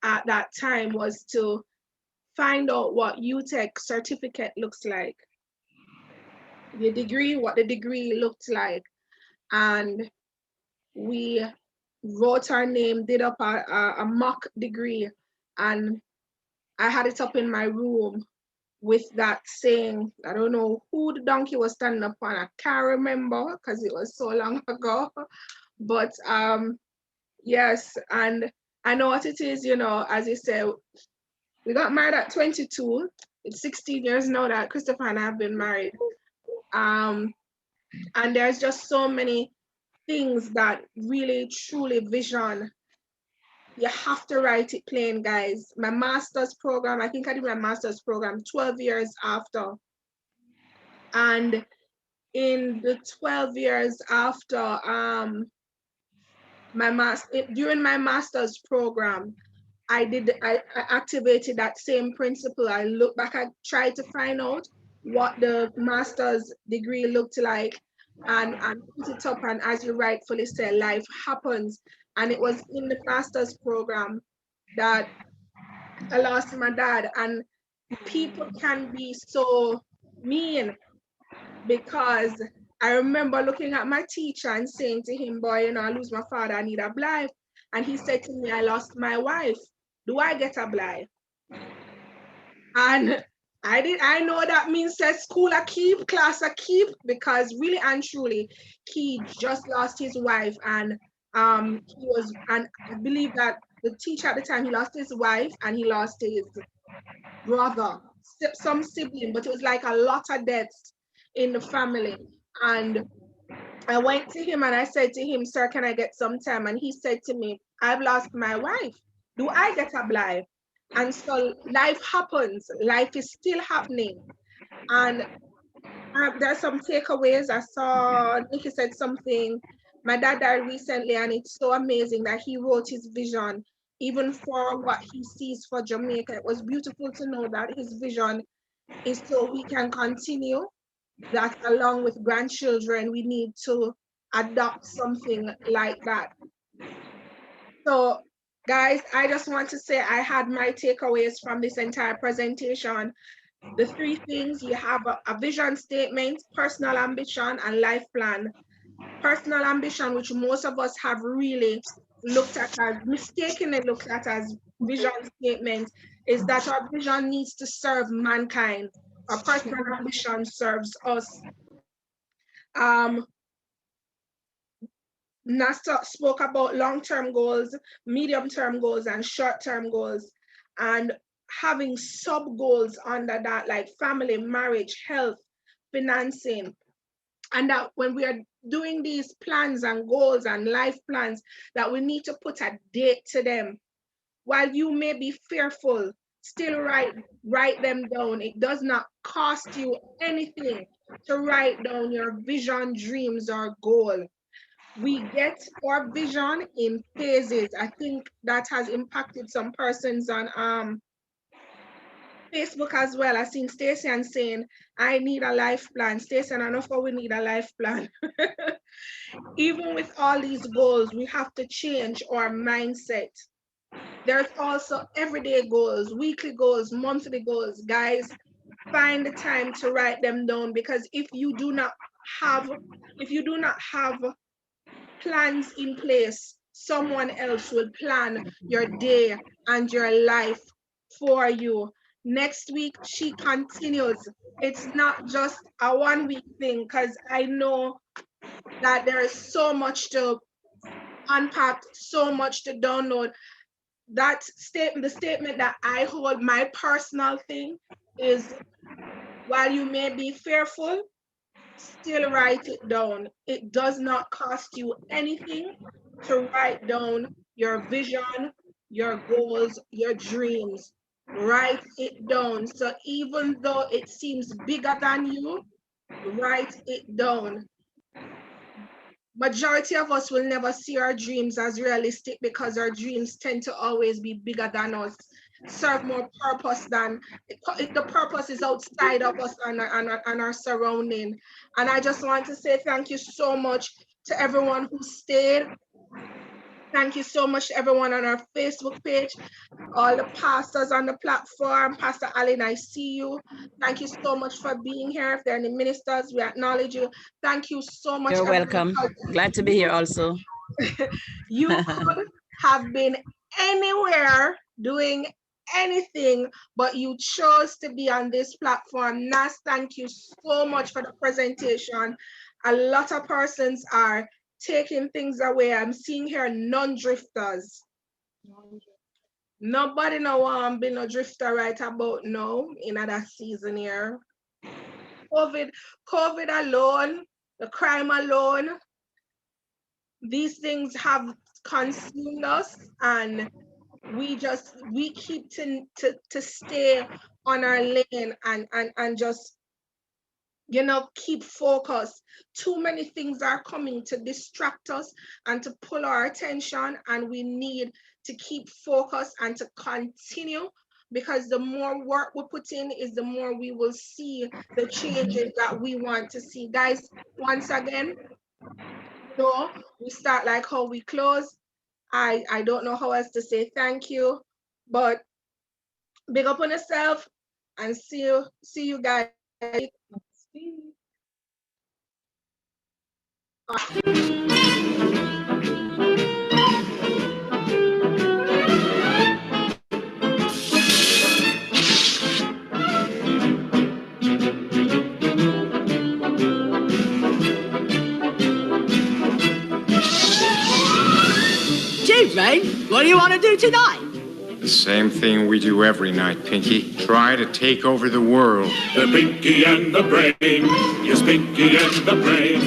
at that time was to find out what UTech certificate looks like. The degree, what the degree looked like. And we wrote our name, did up a mock degree, and I had it up in my room with that saying. I don't know who the donkey was standing up on. I can't remember because it was so long ago. But yes, and I know what it is, you know, as you said, we got married at 22. It's 16 years now that Christopher and I have been married. And there's just so many things that really truly vision. You have to write it plain, guys. My master's program, I think I did my master's program 12 years after. And in the 12 years after, during my master's program, I activated that same principle. I look back, I tried to find out what the master's degree looked like and put it up. And as you rightfully said, life happens. And it was in the master's program that I lost my dad. And people can be so mean because I remember looking at my teacher and saying to him, boy, you know, I lose my father, I need a blind. And he said to me, I lost my wife. Do I get a blind? And I know that means that school a keep, class a keep, because really and truly, he just lost his wife. And I believe that the teacher at the time, he lost his wife and he lost his brother, some sibling, but it was like a lot of deaths in the family. And I went to him and I said to him, sir, can I get some time? And he said to me, I've lost my wife. Do I get a blind? And so life happens. Life is still happening. And there's some takeaways. I saw Nikki said something. My dad died recently, and it's so amazing that he wrote his vision, even for what he sees for Jamaica. It was beautiful to know that his vision is so we can continue, that along with grandchildren, we need to adopt something like that. So guys, I just want to say I had my takeaways from this entire presentation. The three things: you have a vision statement, personal ambition, and life plan. Personal ambition, which most of us have really looked at as, mistakenly looked at as vision statement, is that our vision needs to serve mankind. Our personal ambition serves us. Nasta spoke about long-term goals, medium-term goals, and short-term goals, and having sub-goals under that, like family, marriage, health, financing. And that when we are doing these plans and goals and life plans, that we need to put a date to them. While you may be fearful, still write them down. It does not cost you anything to write down your vision, dreams, or goal. We get our vision in phases. I think that has impacted some persons on Facebook as well. I've seen Stacey and saying, I need a life plan. Stacey, and I know for we need a life plan. Even with all these goals, we have to change our mindset. There's also everyday goals, weekly goals, monthly goals. Guys, find the time to write them down, because if you do not have plans in place, someone else will plan your day and your life for you. Next week, she continues. It's not just a 1 week thing, because I know that there is so much to unpack, so much to download. That statement, the statement that I hold, my personal thing, is while you may be fearful, still write it down. It does not cost you anything to write down your vision, your goals, your dreams. Write it down. So even though it seems bigger than you, write it down. Majority of us will never see our dreams as realistic, because our dreams tend to always be bigger than us, serve more purpose than, the purpose is outside of us and our surrounding. And I just want to say thank you so much to everyone who stayed. Thank you so much to everyone on our Facebook page, all the pastors on the platform. Pastor Allen, I see you. Thank you so much for being here. If there are any ministers, we acknowledge you. Thank you so much. You're welcome. Glad to be here also. You could have been anywhere doing anything, but you chose to be on this platform. Nas, thank you so much for the presentation. A lot of persons are taking things away. I'm seeing here non-drifters. Nobody know be no drifter right about now in that season here. COVID alone, the crime alone, these things have consumed us, and we keep to stay on our lane and just, you know, keep focused. Too many things are coming to distract us and to pull our attention, and we need to keep focused and to continue, because the more work we put in is the more we will see the changes that we want to see. Guys, once again, no, we start like how we close. I don't know how else to say thank you, but big up on yourself, and see you guys. Gee, Ray, what do you want to do tonight? The same thing we do every night, Pinky. Try to take over the world. The Pinky and the Brain. Yes, Pinky and the Brain.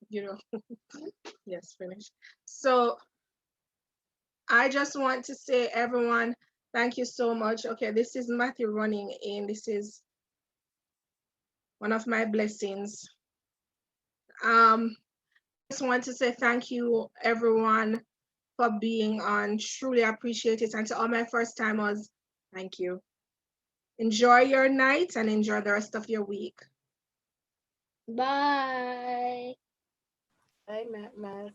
You know, yes, finish. So I just want to say, everyone, thank you so much. Okay, this is Matthew running in. This is one of my blessings. Just want to say thank you, everyone, for being on. Truly appreciate it. And to all my first timers, thank you. Enjoy your night and enjoy the rest of your week. Bye. Bye, Matt.